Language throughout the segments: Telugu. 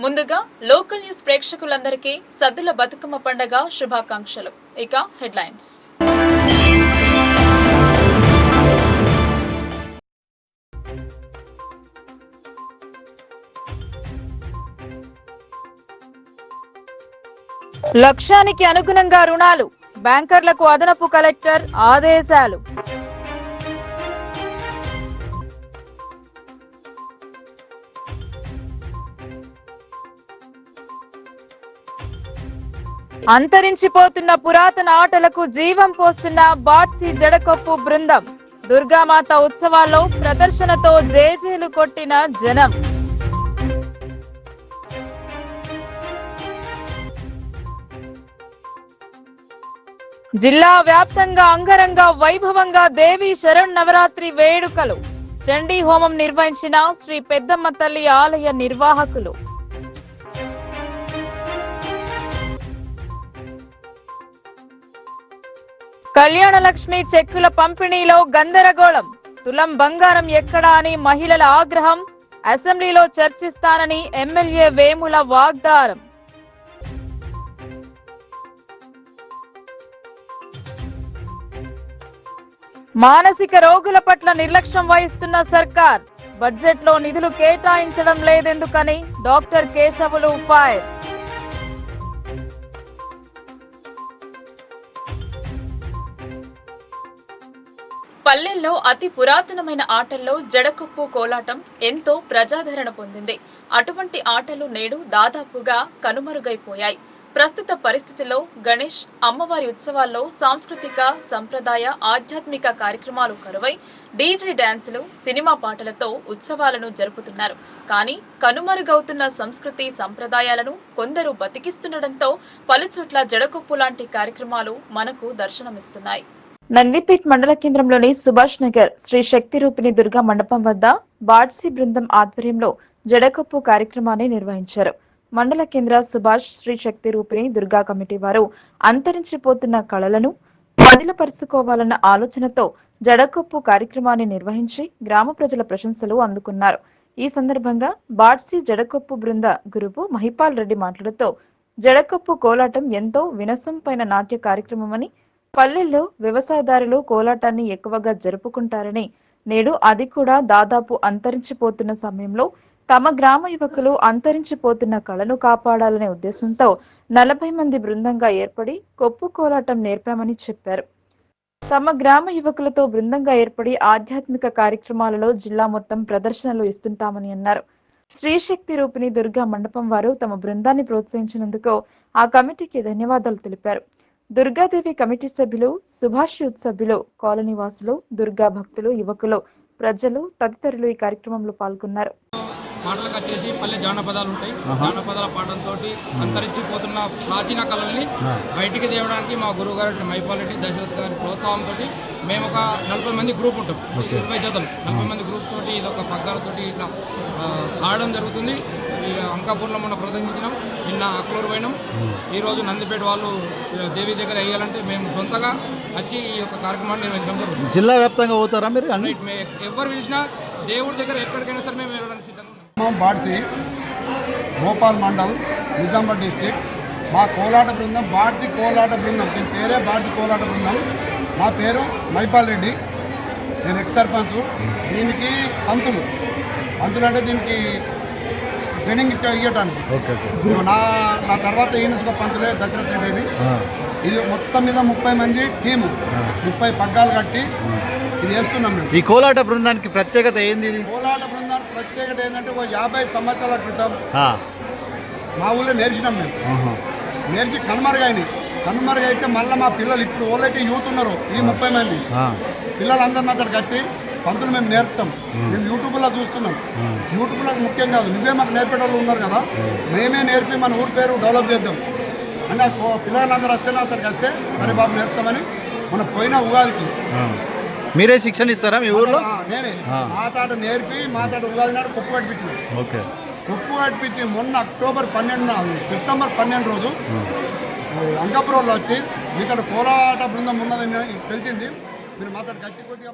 ముందుగా లోకల్ న్యూస్ ప్రేక్షకులందరికీ సద్దుల బతుకమ్మ పండుగ శుభాకాంక్షలు. ఇక హెడ్లైన్స్. లక్ష్యానికి అనుగుణంగా రుణాలు, బ్యాంకర్లకు అదనపు కలెక్టర్ ఆదేశాలు. అంతరించిపోతున్న పురాతన ఆటలకు జీవం పోస్తున్న బాట్సీ జడకొప్పు బృందం. దుర్గామాత ఉత్సవాల్లో ప్రదర్శనతో జేజేలు కొట్టిన జనం. జిల్లా వ్యాప్తంగా అంగరంగ వైభవంగా దేవీ శరన్నవరాత్రి వేడుకలు. చండీ హోమం నిర్వహించిన శ్రీ పెద్దమ్మ తల్లి ఆలయ నిర్వాహకులు. కళ్యాణలక్ష్మి చెక్కుల పంపిణీలో గందరగోళం. తులం బంగారం ఎక్కడా అని మహిళల ఆగ్రహం. అసెంబ్లీలో చర్చిస్తానని ఎమ్మెల్యే వేముల వాగ్దానం. మానసిక రోగుల పట్ల నిర్లక్ష్యం వహిస్తున్న సర్కార్. బడ్జెట్లో నిధులు కేటాయించడం లేదెందుకని డాక్టర్ కేశవులు ఫైర్. పల్లెల్లో అతి పురాతనమైన ఆటల్లో జడకొప్పు కోలాటం ఎంతో ప్రజాదరణ పొందింది. అటువంటి ఆటలు నేడు దాదాపుగా కనుమరుగైపోయాయి. ప్రస్తుత పరిస్థితుల్లో గణేష్, అమ్మవారి ఉత్సవాల్లో సాంస్కృతిక, సంప్రదాయ, ఆధ్యాత్మిక కార్యక్రమాలు కరువై డీజే డ్యాన్సులు, సినిమా పాటలతో ఉత్సవాలను జరుపుతున్నారు. కానీ కనుమరుగవుతున్న సంస్కృతి, సంప్రదాయాలను కొందరు బతికిస్తుండటంతో పలుచోట్ల జడకొప్పు లాంటి కార్యక్రమాలు మనకు దర్శనమిస్తున్నాయి. నందిపేట్ మండల కేంద్రంలోని సుభాష్ నగర్ శ్రీ శక్తి రూపిణి దుర్గా మండపం వద్ద బాట్సీ బృందం ఆధ్వర్యంలో జడకొప్పు కార్యక్రమాన్ని నిర్వహించారు. మండల కేంద్ర సుభాష్ శ్రీ శక్తి రూపిణి దుర్గా కమిటీ వారు అంతరించిపోతున్న కళలను పదిలపరుచుకోవాలన్న ఆలోచనతో జడకొప్పు కార్యక్రమాన్ని నిర్వహించి గ్రామ ప్రజల ప్రశంసలు అందుకున్నారు. ఈ సందర్భంగా బాట్సీ జడకొప్పు బృంద గురువు మహిపాల్ రెడ్డి మాట్లాడుతూ జడకొప్పు కోలాటం ఎంతో వినసొంపైన నాట్య కార్యక్రమమని, పల్లెల్లో వ్యవసాయదారులు కోలాటాన్ని ఎక్కువగా జరుపుకుంటారని, నేడు అది కూడా దాదాపు అంతరించిపోతున్న సమయంలో తమ గ్రామ యువకులు అంతరించిపోతున్న కళను కాపాడాలనే ఉద్దేశంతో 40 మంది బృందంగా ఏర్పడి కొప్పు కోలాటం నేర్పామని చెప్పారు. తమ గ్రామ యువకులతో బృందంగా ఏర్పడి ఆధ్యాత్మిక కార్యక్రమాలలో జిల్లా మొత్తం ప్రదర్శనలు ఇస్తుంటామని అన్నారు. శ్రీశక్తి రూపిణి దుర్గా మండపం వారు తమ బృందాన్ని ప్రోత్సహించినందుకు ఆ కమిటీకి ధన్యవాదాలు తెలిపారు. దుర్గాదేవి కమిటీ సభ్యులు, సుభాష్ యూత్ సభ్యులు, కాలనీ వాసులు, దుర్గా భక్తులు, యువకులు, ప్రజలు తదితరులు ఈ కార్యక్రమంలో పాల్గొన్నారు. పాటలకు వచ్చేసి పల్లె జానపదాలు ఉంటాయి. జానపదాల పాటలతో అంతరించిపోతున్న ప్రాచీన కళల్ని బయటికి తేవడానికి మా గురువు గారు మైపాల్ రెడ్డి దశరథ్ గారి ప్రోత్సాహంతో మేము ఒక 40 మంది గ్రూప్ ఉంటాం. 20 జతలు 40 మంది గ్రూప్ తోటి ఇదొక పగ్గాలతోటి ఇట్లా ఆడడం జరుగుతుంది. ఈ అంకాపూర్లో మొన్న ప్రదర్శించినాం, నిన్న అక్లూరు పోయినాం. ఈరోజు నందిపేట వాళ్ళు దేవి దగ్గర వేయాలంటే మేము సొంతగా వచ్చి ఈ యొక్క కార్యక్రమాన్ని నిర్వహించడం జరుగుతుంది. జిల్లా వ్యాప్తంగా పోతారా మీరు? ఎవరు పిలిచినా దేవుడి దగ్గర ఎక్కడికైనా సరే మేము వెళ్ళడానికి సిద్ధంగా ఉన్నాం. బాట్సీ భోపాల్ మండల్, నిజామాబాద్ డిస్ట్రిక్ట్. మా కోలాట బృందం బాట్సీ కోలాట బృందం. దీని పేరే బాట్సీ కోలాట బృందం. నా పేరు మైపాల్ రెడ్డి, నేను ఎక్స్ సర్పంచ్. దీనికి పంతులు అంటే దీనికి ట్రైనింగ్ ఇవ్వటానికి. నా తర్వాత ఈయన పంతులే దశరథ్ రెడ్డి. ఇది మొత్తం మీద 30 మంది టీము, 30 పగ్గాలు కట్టి ఇది వేస్తున్నాం మేము. ఈ కోలాట బృందానికి ప్రత్యేకత ఏంది? కోలాట బృందానికి ప్రత్యేకత ఏంటంటే 50 సంవత్సరాల క్రితం మా ఊళ్ళో నేర్చినాం మేము. నేర్చి కనుమరుగైతే మళ్ళీ మా పిల్లలు ఇప్పుడు వాళ్ళైతే యూత్ ఉన్నారు, ఈ 30 మంది పిల్లలందరినీ అక్కడికి వచ్చి పంతులు మేము నేర్పుతాం. మేము యూట్యూబ్లో చూస్తున్నాం. యూట్యూబ్లో ముఖ్యం కాదు, నువ్వే మాకు నేర్పేటోళ్ళు ఉన్నారు కదా, మేమే నేర్పి మన ఊరి పేరు డెవలప్ చేద్దాం అంటే పిల్లలందరూ వస్తేనే అతనికి వస్తే సరే బాబు నేర్పుతామని. మనం పోయిన ఉగాదికి మీరే శిక్షణ ఇస్తారా మీ ఊర్లో? నేనే మాతాడు నేర్పి ఉగాది నాడు కొప్పు కట్టించినాం. కొప్పు కట్టించి మొన్న సెప్టెంబర్ 12 రోజు అంకాపురంలో వచ్చి ఇక్కడ కోలాట బృందం ఉన్నదని తెలిసింది. మీరు మాట్లాడి ఖచ్చితంగా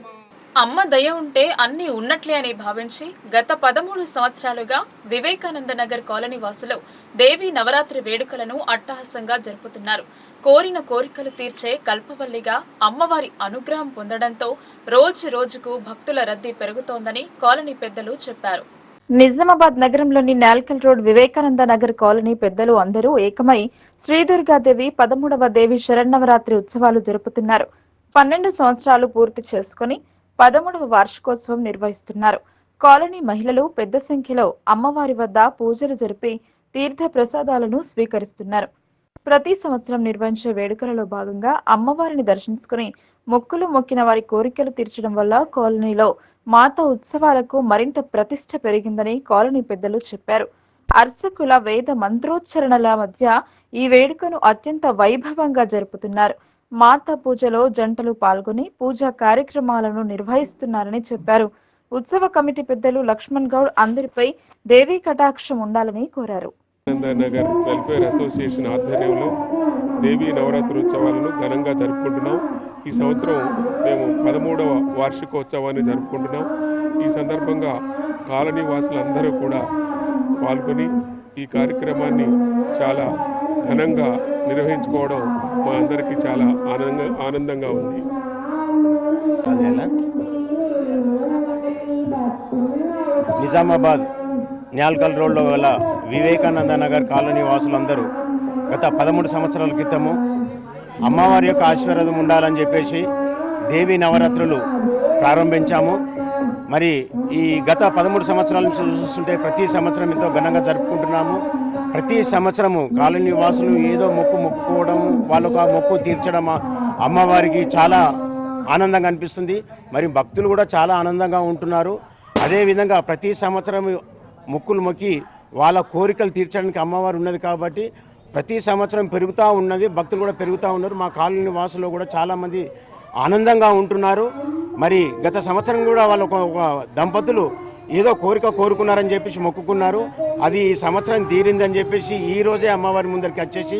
అమ్మ దయ ఉంటే అన్నీ ఉన్నట్లే అని భావించి గత 13 సంవత్సరాలుగా వివేకానంద నగర్ కాలనీ వాసులు దేవీ నవరాత్రి వేడుకలను అట్టహాసంగా జరుపుతున్నారు. కోరిన కోరికలు తీర్చే కల్పవల్లిగా అమ్మవారి అనుగ్రహం పొందడంతో రోజు రోజుకు భక్తుల రద్దీ పెరుగుతోందని కాలనీ పెద్దలు చెప్పారు. నిజామాబాద్ నగరంలోని నాల్కల్ రోడ్ వివేకానంద నగర్ కాలనీ పెద్దలు అందరూ ఏకమై శ్రీదుర్గాదేవి 13వ దేవి శరన్నవరాత్రి ఉత్సవాలు జరుపుతున్నారు. 12 సంవత్సరాలు పూర్తి చేసుకుని 13వ వార్షికోత్సవం నిర్వహిస్తున్నారు. కాలనీ మహిళలు పెద్ద సంఖ్యలో అమ్మవారి వద్ద పూజలు జరిపి తీర్థ ప్రసాదాలను స్వీకరిస్తున్నారు. ప్రతి సంవత్సరం నిర్వహించే వేడుకలలో భాగంగా అమ్మవారిని దర్శించుకుని మొక్కులు మొక్కిన వారి కోరికలు తీర్చడం వల్ల కాలనీలో మాత ఉత్సవాలకు మరింత ప్రతిష్ట పెరిగిందని కాలనీ పెద్దలు చెప్పారు. అర్చకుల వేద మంత్రోచ్చరణల మధ్య ఈ వేడుకను అత్యంత వైభవంగా జరుపుతున్నారు. మాతా పూజలో జంటలు పాల్గొని పూజా కార్యక్రమాలను నిర్వహిస్తున్నారని చెప్పారు. ఉత్సవ కమిటీ పెద్దలు లక్ష్మణ్ గౌడ్ అందరిపై దేవీ కటాక్షం ఉండాలని కోరారు. నగర్ వెల్ఫేర్ అసోసియేషన్ ఆధ్వర్యంలో దేవీ నవరాత్రి ఉత్సవాలను ఘనంగా జరుపుకుంటున్నాం. ఈ సంవత్సరం మేము 13వ వార్షికోత్సవాన్ని జరుపుకుంటున్నాం. ఈ సందర్భంగా కాలనీ వాసులందరూ కూడా పాల్గొని ఈ కార్యక్రమాన్ని చాలా ఘనంగా నిర్వహించుకోవడం మా అందరికీ చాలా ఆనందంగా ఉంది. నిజామాబాద్ న్యాల్కల్ రోడ్లో గల వివేకానంద నగర్ కాలనీ వాసులందరూ గత 13 సంవత్సరాల క్రితము అమ్మవారి యొక్క ఆశీర్వాదం ఉండాలని చెప్పేసి దేవీ నవరాత్రులు ప్రారంభించాము. మరి ఈ గత 13 సంవత్సరాల నుంచి చూస్తుంటే ప్రతి సంవత్సరం ఎంతో ఘనంగా జరుపుకుంటున్నాము. ప్రతి సంవత్సరము కాలనీ వాసులు ఏదో మొక్కుకోవడం, వాళ్ళకు ఆ మొక్కు తీర్చడం అమ్మవారికి చాలా ఆనందంగా అనిపిస్తుంది. మరి భక్తులు కూడా చాలా ఆనందంగా ఉంటున్నారు. అదేవిధంగా ప్రతి సంవత్సరం మొక్కులు మొక్కి వాళ్ళ కోరికలు తీర్చడానికి అమ్మవారు ఉన్నది కాబట్టి ప్రతి సంవత్సరం పెరుగుతూ ఉన్నది. భక్తులు కూడా పెరుగుతూ ఉన్నారు. మా కాలనీ వాసులు కూడా చాలామంది ఆనందంగా ఉంటున్నారు. మరి గత సంవత్సరం కూడా వాళ్ళు ఒక దంపతులు ఏదో కోరిక కోరుకున్నారని చెప్పేసి మొక్కుకున్నారు. అది ఈ సంవత్సరం తీరిందని చెప్పేసి ఈ రోజే అమ్మవారి ముందరికి వచ్చేసి,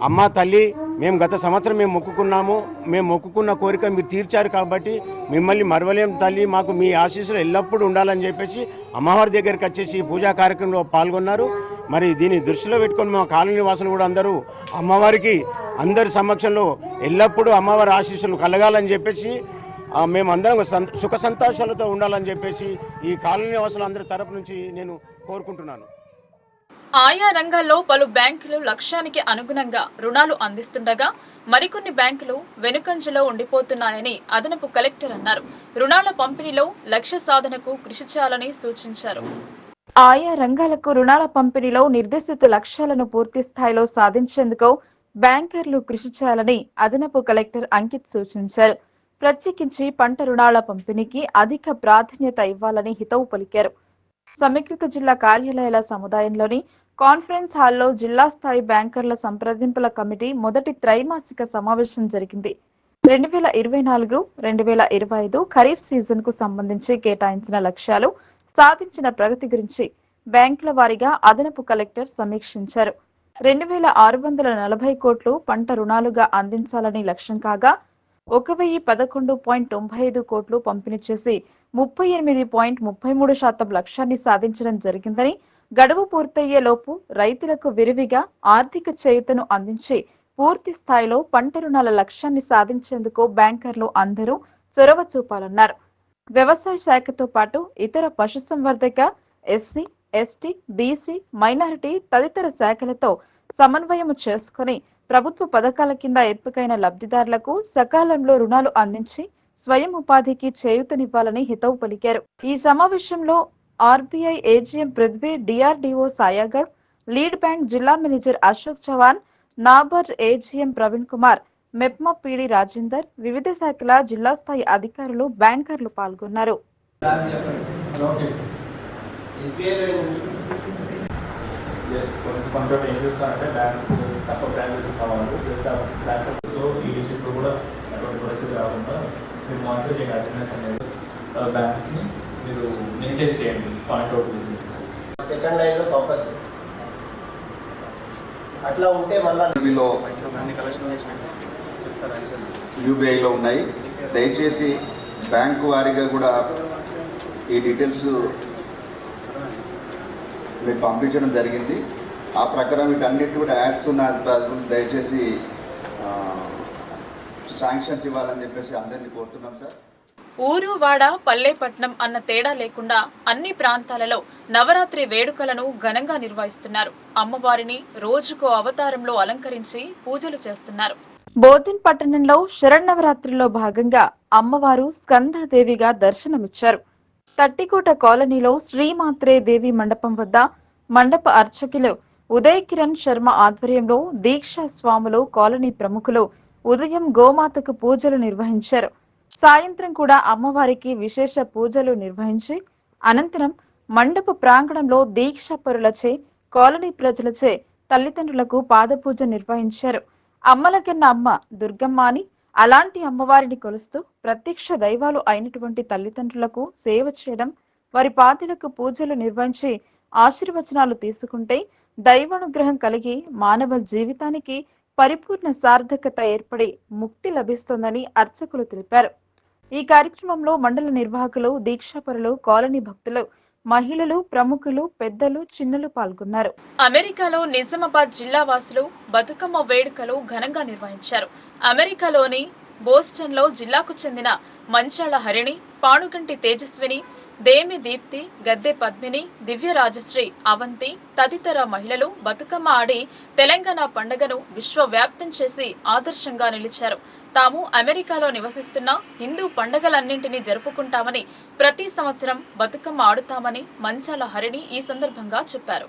అమ్మ తల్లి, మేము గత సంవత్సరం మేము మొక్కుకున్నాము, మేము మొక్కుకున్న కోరిక మీరు తీర్చారు కాబట్టి మిమ్మల్ని మరవలేం తల్లి, మాకు మీ ఆశీస్సులు ఎల్లప్పుడూ ఉండాలని చెప్పేసి అమ్మవారి దగ్గరికి వచ్చేసి పూజా కార్యక్రమంలో పాల్గొన్నారు. మరి దీన్ని దృష్టిలో పెట్టుకొని మా కాలనీ వాసులు కూడా అందరూ అమ్మవారికి అందరి సమక్షంలో ఎల్లప్పుడూ అమ్మవారి ఆశీస్సులు కలగాలని చెప్పేసి మేమందరం సుఖ సంతోషాలతో ఉండాలని చెప్పేసి ఈ కాలనీ వాసులు అందరి తరపు నుంచి నేను కోరుకుంటున్నాను. ఆయా రంగాల్లో పలు బ్యాంకులు లక్ష్యానికి అనుగుణంగా రుణాలు అందిస్తుండగా మరికొన్ని బ్యాంకులు వెనుకంజలో ఉండిపోతున్నాయని అదనపు కలెక్టర్ అన్నారు. రుణాల పంపిణీలో లక్ష్య సాధనకు కృషి చేయాలని సూచించారు. ఆయా రంగాలకు రుణాల పంపిణీలో నిర్దేశిత లక్ష్యాలను పూర్తి స్థాయిలో సాధించేందుకు బ్యాంకర్లు కృషి చేయాలని అదనపు కలెక్టర్ అంకిత్ సూచించారు. ప్రత్యేకించి పంట రుణాల పంపిణీకి అధిక ప్రాధాన్యత ఇవ్వాలని హితవు పలికారు. సమీకృత జిల్లా కార్యాలయాల సముదాయంలోని కాన్ఫరెన్స్ హాల్లో జిల్లా స్థాయి బ్యాంకర్ల సంప్రదింపుల కమిటీ మొదటి త్రైమాసిక సమావేశం జరిగింది. 2024-2025 ఖరీఫ్ సీజన్ కు సంబంధించి కేటాయించిన లక్ష్యాలు, సాధించిన ప్రగతి గురించి బ్యాంకుల వారీగా అదనపు కలెక్టర్ సమీక్షించారు. 2640 కోట్లు పంట రుణాలుగా అందించాలని లక్ష్యం కాగా 1011.95 కోట్లు పంపిణీ చేసి 38.33% లక్ష్యాన్ని సాధించడం జరిగిందని, గడువు పూర్తయ్యే లోపు రైతులకు విరివిగా ఆర్థిక చేయూతను అందించి పూర్తి స్థాయిలో పంట రుణాల లక్ష్యాన్ని సాధించేందుకు బ్యాంకర్లు అందరూ చొరవ చూపాలన్నారు. వ్యవసాయ శాఖతో పాటు ఇతర పశుసంవర్ధక, ఎస్సీ, ఎస్టీ, బీసీ, మైనారిటీ తదితర శాఖలతో సమన్వయం చేసుకుని ప్రభుత్వ పథకాల కింద ఎంపికైన లబ్ధిదారులకు సకాలంలో రుణాలు అందించి స్వయం ఉపాధికి చేయూతనివ్వాలని హితవు పలికారు. ఈ సమావేశంలో ఆర్బీఐ ఏజీఎం పృథ్వీ, డిఆర్డీఓ సాయాగఢ్, లీడ్ బ్యాంక్ జిల్లా manager Ashok Chavan, NABARD AGM Praveen Kumar, MEPMA PD Rajender, వివిధ శాఖల జిల్లా స్థాయి అధికారులు, బ్యాంకర్లు పాల్గొన్నారు. కొంచెం ఏం చేస్తారంటే బ్యాంక్స్ తక్కువ బ్రాంచెస్ కావాలి. సో ఈ విషయంలో కూడా అటువంటి పరిస్థితి రాకుండా మీరు మానిటర్ చేయండి. అటెండెన్స్ అనేది బ్యాంక్స్ని మీరు మెయింటైన్ చేయండి. పాయింట్ అవుట్ చేసి సెకండ్ లైన్లో పంపద్దు. అట్లా ఉంటే మళ్ళీ యూబీఐలో ఉన్నాయి. దయచేసి బ్యాంకు వారీగా కూడా ఈ డీటెయిల్స్ మీకు పంపించడం జరిగింది. ఆ ప్రకారం వీటన్నిటి కూడా యాడ్స్తున్న దయచేసి శాంక్షన్స్ ఇవ్వాలని చెప్పేసి అందరినీ కోరుతున్నాం సార్. ఊరు వాడ పల్లెపట్నం అన్న తేడా లేకుండా అన్ని ప్రాంతాలలో నవరాత్రి వేడుకలను ఘనంగా నిర్వహిస్తున్నారు. అమ్మవారిని రోజుకో అవతారంలో అలంకరించి పూజలు చేస్తున్నారు. బోధన్ పట్టణంలో శరన్నవరాత్రిలో భాగంగా అమ్మవారు స్కందదేవిగా దర్శనమిచ్చారు. తట్టికోట కాలనీలో శ్రీమాత్రే దేవి మండపం వద్ద మండప అర్చకులు ఉదయ్ కిరణ్ శర్మ ఆధ్వర్యంలో దీక్షా స్వాములు కాలనీ ప్రముఖులు ఉదయం గోమాతకు పూజలు నిర్వహించారు. సాయంత్రం కూడా అమ్మవారికి విశేష పూజలు నిర్వహించి అనంతరం మండప ప్రాంగణంలో దీక్ష పరులచే కాలనీ ప్రజలచే తల్లిదండ్రులకు పాదపూజ నిర్వహించారు. అమ్మలకన్న అమ్మ దుర్గమ్మ అని, అలాంటి అమ్మవారిని కొలుస్తూ ప్రత్యక్ష దైవాలు అయినటువంటి తల్లిదండ్రులకు సేవ చేయడం, వారి పాదులకు పూజలు నిర్వహించి ఆశీర్వచనాలు తీసుకుంటే దైవానుగ్రహం కలిగి మానవ జీవితానికి పరిపూర్ణ సార్థకత ఏర్పడి ముక్తి లభిస్తోందని అర్చకులు తెలిపారు. ఈ కార్యక్రమంలో మండల నిర్వాహకులు, దీక్షాపరులు, కాలనీ భక్తులు, మహిళలు, ప్రముఖులు, పెద్దలు, చిన్నలు పాల్గొన్నారు. అమెరికాలో నిజామాబాద్ జిల్లా వాసులు బతుకమ్మ వేడుకలు ఘనంగా నిర్వహించారు. అమెరికాలోని బోస్టన్లో జిల్లాకు చెందిన మంచాళ హరిణి, పానుగంటి తేజస్విని, దేమి దీప్తి, గద్దె పద్మిని, దివ్య రాజశ్రీ, అవంతి తదితర మహిళలు బతుకమ్మ ఆడి తెలంగాణ పండుగను విశ్వవ్యాప్తం చేసి ఆదర్శంగా నిలిచారు. తాము అమెరికాలో నివసిస్తున్న హిందూ పండుగలన్నింటినీ జరుపుకుంటామని, ప్రతి సంవత్సరం బతుకమ్మ ఆడుతామని మంచాల హరిణి ఈ సందర్భంగా చెప్పారు.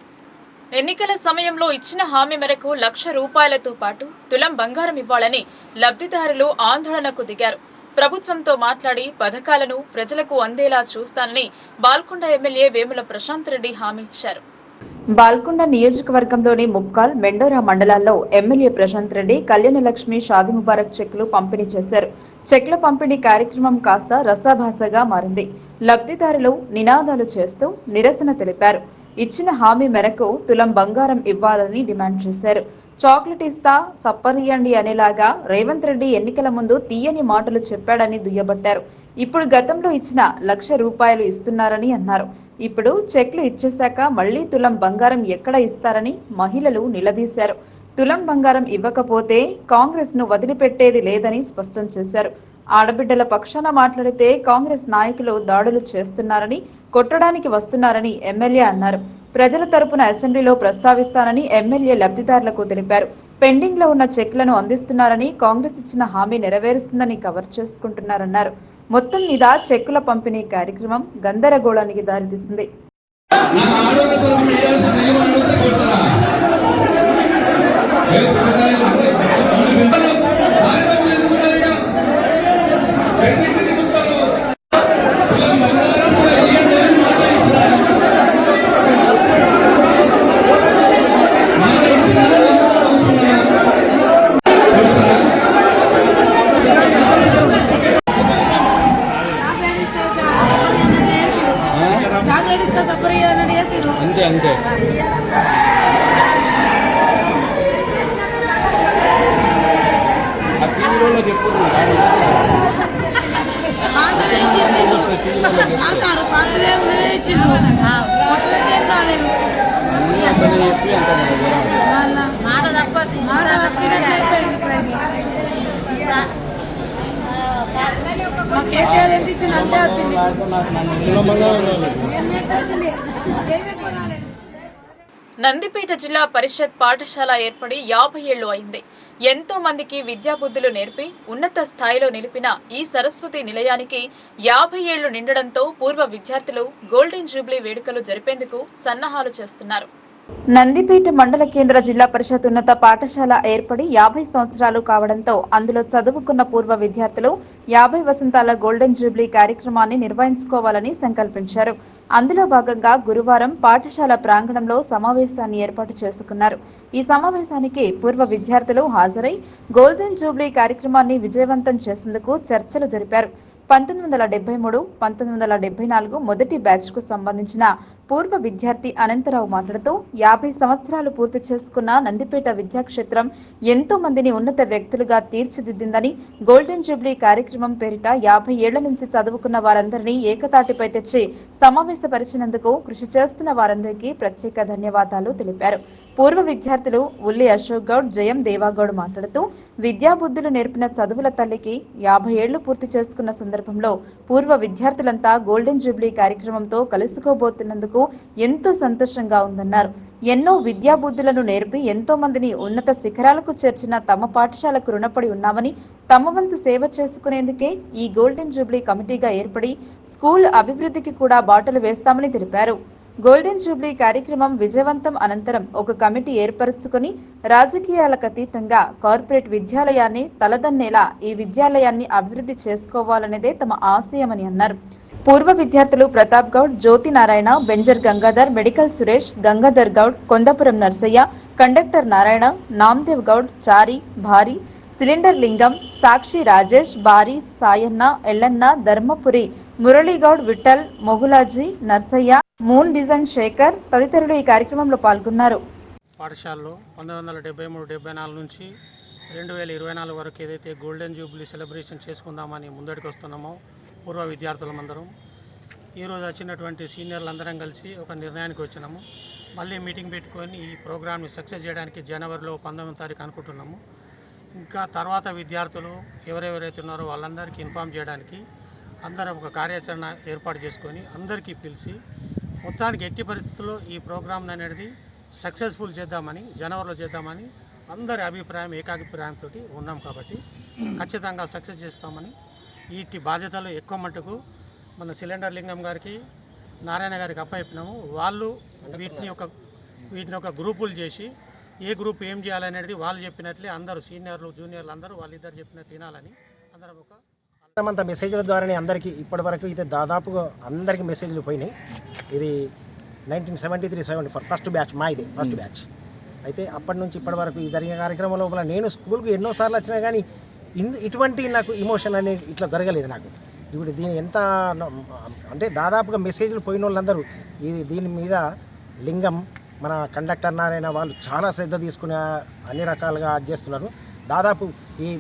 ఎన్నికల సమయంలో ఇచ్చిన హామీ మేరకు ₹1,00,000తో పాటు తులం బంగారం ఇవ్వాలని లబ్ధిదారులు ఆందోళనకు దిగారు. ప్రభుత్వంతో మాట్లాడి పథకాలను ప్రజలకు అందేలా చూస్తానని బాల్కొండ ఎమ్మెల్యే వేముల ప్రశాంత్ రెడ్డి హామీ ఇచ్చారు. బాల్కొండ నియోజకవర్గంలోని ముప్కాల్, మెండోరా మండలాల్లో ఎమ్మెల్యే ప్రశాంత్ రెడ్డి కళ్యాణలక్ష్మి షాదీ ముబారక్ చెక్లు పంపిణీ చేశారు. చెక్ల పంపిణీ కార్యక్రమం కాస్త రసాభాసగా మారింది. లబ్ధిదారులు నినాదాలు చేస్తూ నిరసన తెలిపారు. ఇచ్చిన హామీ మేరకు తులం బంగారం ఇవ్వాలని డిమాండ్ చేశారు. చాక్లెట్ ఇస్తా సప్పరియండి అనేలాగా రేవంత్ రెడ్డి ఎన్నికల ముందు తీయని మాటలు చెప్పాడని దుయ్యబట్టారు. ఇప్పుడు గతంలో ఇచ్చిన ₹1,00,000 ఇస్తున్నారని అన్నారు. ఇప్పుడు చెక్లు ఇచ్చేశాక మళ్లీ తులం బంగారం ఎక్కడ ఇస్తారని మహిళలు నిలదీశారు. తులం బంగారం ఇవ్వకపోతే కాంగ్రెస్ ను వదిలిపెట్టేది లేదని స్పష్టం చేశారు. ఆడబిడ్డల పక్షాన మాట్లాడితే కాంగ్రెస్ నాయకులు దాడులు చేస్తున్నారని, కొట్టడానికి వస్తున్నారని ఎమ్మెల్యే అన్నారు. ప్రజల తరపున అసెంబ్లీలో ప్రస్తావిస్తానని ఎమ్మెల్యే లబ్ధిదారులకు తెలిపారు. పెండింగ్ లో ఉన్న చెక్లను అందిస్తున్నారని, కాంగ్రెస్ ఇచ్చిన హామీ నెరవేరుస్తుందని కవర్ చేసుకుంటున్నారన్నారు. మొత్తం మీద చెక్కుల పంపిణీ కార్యక్రమం గందరగోళానికి దారితీసింది. అంతే అంతే టీవీలో చెప్పు మాట తప్పదు. కేసీఆర్ ఎంత ఇచ్చింది అంతే వచ్చింది. నందిపేట జిల్లా పరిషత్ పాఠశాల ఏర్పడి 50 ఏళ్లు అయింది. ఎంతో మందికి విద్యాబుద్ధులు నేర్పి ఉన్నత స్థాయిలో నిలిపిన ఈ సరస్వతి నిలయానికి 50 ఏళ్లు నిండడంతో పూర్వ విద్యార్థులు గోల్డెన్ జూబ్లీ వేడుకలు జరిపేందుకు సన్నాహాలు చేస్తున్నారు. నందిపేట మండల కేంద్ర జిల్లా పరిషత్ ఉన్నత పాఠశాల ఏర్పడి 50 సంవత్సరాలు కావడంతో అందులో చదువుకున్న పూర్వ విద్యార్థులు 50 వసంతాల గోల్డెన్ జూబ్లీ కార్యక్రమాన్ని నిర్వహించుకోవాలని సంకల్పించారు. అందులో భాగంగా గురువారం పాఠశాల ప్రాంగణంలో సమావేశాన్ని ఏర్పాటు చేసుకున్నారు. ఈ సమావేశానికి పూర్వ విద్యార్థులు హాజరై గోల్డెన్ జూబ్లీ కార్యక్రమాన్ని విజయవంతం చేసేందుకు చర్చలు జరిపారు. 1973, 1974 మొదటి బ్యాచ్కు సంబంధించిన పూర్వ విద్యార్థి అనంతరావు మాట్లాడుతూ 50 సంవత్సరాలు పూర్తి చేసుకున్న నందిపేట విద్యాక్షేత్రం ఎంతో మందిని ఉన్నత వ్యక్తులుగా తీర్చిదిద్దిందని, గోల్డెన్ జూబ్లీ కార్యక్రమం పేరిట 50 ఏళ్ల నుంచి చదువుకున్న వారందరినీ ఏకతాటిపై తెచ్చి సమావేశపరిచినందుకు కృషి చేస్తున్న వారందరికీ ప్రత్యేక ధన్యవాదాలు తెలిపారు. పూర్వ విద్యార్థులు ఉల్లి అశోక్ గౌడ్, జయం దేవాగౌడ్ మాట్లాడుతూ విద్యాబుద్ధులు నేర్పిన చదువుల తల్లికి 50 ఏళ్లు పూర్తి చేసుకున్న సందర్భంలో పూర్వ విద్యార్థులంతా గోల్డెన్ జూబ్లీ కార్యక్రమంతో కలుసుకోబోతున్నందుకు ఎంతో సంతోషంగా ఉందన్నారు. ఎన్నో విద్యాబుద్ధులను నేర్పి ఎంతో మందిని ఉన్నత శిఖరాలకు చేర్చిన తమ పాఠశాలకు రుణపడి ఉన్నామని, తమ వంతు సేవ చేసుకునేందుకే ఈ గోల్డెన్ జూబ్లీ కమిటీగా ఏర్పడి స్కూల్ అభివృద్ధికి కూడా బాటలు వేస్తామని తెలిపారు. గోల్డెన్ జూబ్లీ కార్యక్రమం విజయవంతం అనంతరం ఒక కమిటీ ఏర్పరచుకుని రాజకీయాలకు అతీతంగా కార్పొరేట్ విద్యాలయాన్ని తలదన్నేలా ఈ విద్యాలయాన్ని అభివృద్ధి చేసుకోవాలనేదే తమ ఆశయమని అన్నారు. పూర్వ విద్యార్థులు ప్రతాప్ గౌడ్, జ్యోతి నారాయణ, బెంజర్ గంగాధర్, మెడికల్ సురేష్, గంగాధర్ గౌడ్, కొందపురం నర్సయ్య, కండక్టర్ నారాయణ, నామ్దేవ్ గౌడ్, చారి, భారీ, సిలిండర్ లింగం, సాక్షి రాజేష్, బారి, సాయన్న, ఎల్లన్న, ధర్మపురి, మురళీగౌడ్, విఠల్, మొగులాజీ, నర్సయ్య, మూన్ డిజైన్ శేఖర్ తదితరులు ఈ కార్యక్రమంలో పాల్గొన్నారు. పాఠశాలలో 1973-74 నుంచి 2024 వరకు ఏదైతే గోల్డెన్ జూబ్లీ సెలబ్రేషన్ చేసుకుందామని ముందడికి వస్తున్నామో పూర్వ విద్యార్థులందరం ఈరోజు వచ్చినటువంటి సీనియర్లందరం కలిసి ఒక నిర్ణయానికి వచ్చినాము. మళ్ళీ మీటింగ్ పెట్టుకొని ఈ ప్రోగ్రామ్ని సక్సెస్ చేయడానికి జనవరిలో 19వ తారీఖు అనుకుంటున్నాము. ఇంకా తర్వాత విద్యార్థులు ఎవరెవరైతే ఉన్నారో వాళ్ళందరికీ ఇన్ఫామ్ చేయడానికి అందరం ఒక కార్యాచరణ ఏర్పాటు చేసుకొని అందరికీ పిలిచి మొత్తానికి ఎట్టి పరిస్థితుల్లో ఈ ప్రోగ్రామ్ అనేది సక్సెస్ఫుల్ చేద్దామని, జనవరిలో చేద్దామని అందరి అభిప్రాయం ఏకాభిప్రాయంతో ఉన్నాం. కాబట్టి ఖచ్చితంగా సక్సెస్ చేస్తామని వీటి బాధ్యతలు ఎక్కువ మట్టుకు మన సిలిండర్ లింగం గారికి, నారాయణ గారికి అప్పచెప్పినాము. వాళ్ళు వీటిని ఒక గ్రూపులు చేసి ఏ గ్రూప్ ఏం చేయాలనేది వాళ్ళు చెప్పినట్లే అందరూ సీనియర్లు జూనియర్లు అందరూ వాళ్ళిద్దరు చెప్పినట్టు వినాలని అందరం ఒక అంత మెసేజ్ల ద్వారానే అందరికీ ఇప్పటి వరకు అయితే దాదాపుగా అందరికీ మెసేజ్లు పోయినాయి. ఇది 1973-74 ఫస్ట్ బ్యాచ్ మాది, ఫస్ట్ బ్యాచ్. అయితే అప్పటి నుంచి ఇప్పటి వరకు ఈ జరిగిన కార్యక్రమం లోపల నేను స్కూల్కి ఎన్నోసార్లు వచ్చినా కానీ ఇటువంటి నాకు ఇమోషన్ అనేది ఇట్లా జరగలేదు నాకు. ఇప్పుడు దీని ఎంత అంటే దాదాపుగా మెసేజ్లు పోయిన వాళ్ళందరూ దీని మీద లింగం, మన కండక్టర్ నారాయణ వాళ్ళు చాలా శ్రద్ధ తీసుకుని అన్ని రకాలుగా చేస్తున్నారు. దాదాపు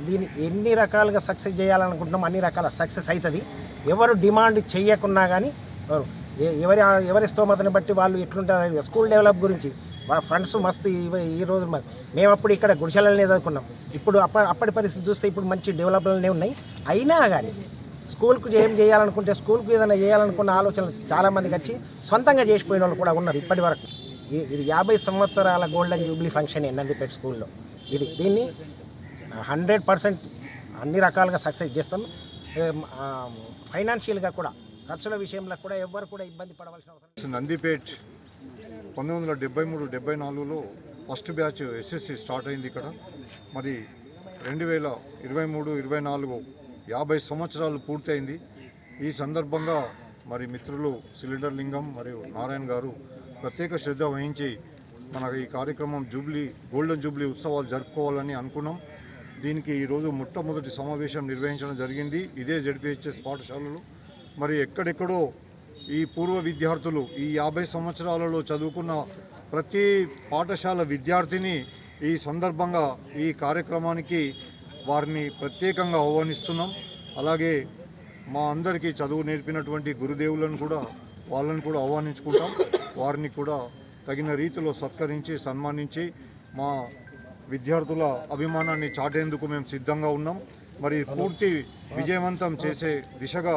దీన్ని ఎన్ని రకాలుగా సక్సెస్ చేయాలనుకుంటున్నాం అన్ని రకాల సక్సెస్ అవుతుంది. ఎవరు డిమాండ్ చేయకున్నా కానీ ఎవరి స్తోమతని బట్టి వాళ్ళు ఎట్లుంటారు. స్కూల్ డెవలప్ గురించి ఫండ్స్ మస్తు ఈరోజు మేము అప్పుడు ఇక్కడ గుడిసెలనే చదువుకున్నాం. ఇప్పుడు అప్పటి పరిస్థితి చూస్తే ఇప్పుడు మంచి డెవలప్లనే ఉన్నాయి. అయినా కానీ స్కూల్కు ఏం చేయాలనుకుంటే స్కూల్కు ఏదైనా చేయాలనుకున్న ఆలోచనలు చాలామందికి వచ్చి సొంతంగా చేసిపోయిన వాళ్ళు కూడా ఉన్నారు ఇప్పటి వరకు. ఇది 50 సంవత్సరాల గోల్డెన్ జూబ్లీ ఫంక్షన్ నందిపేట స్కూల్లో. దీన్ని 100% అన్ని రకాలుగా సక్సెస్ చేస్తాం. ఫైనాన్షియల్గా కూడా ఖర్చుల విషయంలో కూడా ఎవ్వరు కూడా ఇబ్బంది పడవలసిన అవసరం. నందిపేట్ 1973-74లో ఫస్ట్ బ్యాచ్ ఎస్ఎస్సి స్టార్ట్ అయింది ఇక్కడ. మరి 2023-24 50 సంవత్సరాలు పూర్తయింది. ఈ సందర్భంగా మరి మిత్రులు సిలిండర్ లింగం మరియు నారాయణ గారు ప్రత్యేక శ్రద్ధ వహించి మన ఈ కార్యక్రమం గోల్డెన్ జూబ్లీ ఉత్సవాలు జరుపుకోవాలని అనుకున్నాం. దీనికి ఈరోజు మొట్టమొదటి సమావేశం నిర్వహించడం జరిగింది ఇదే జెడ్పీహెచ్ఎస్ పాఠశాలలో. మరి ఎక్కడెక్కడో ఈ పూర్వ విద్యార్థులు ఈ 50 సంవత్సరాలలో చదువుకున్న ప్రతి పాఠశాల విద్యార్థిని ఈ సందర్భంగా ఈ కార్యక్రమానికి వారిని ప్రత్యేకంగా ఆహ్వానిస్తున్నాం. అలాగే మా అందరికీ చదువు నేర్పినటువంటి గురుదేవులను కూడా వాళ్ళని కూడా ఆహ్వానించుకుంటాం. వారిని కూడా తగిన రీతిలో సత్కరించి సన్మానించి మా విద్యార్థుల అభిమానాన్ని చాటేందుకు మేము సిద్ధంగా ఉన్నాం. మరి పూర్తి విజయవంతం చేసే దిశగా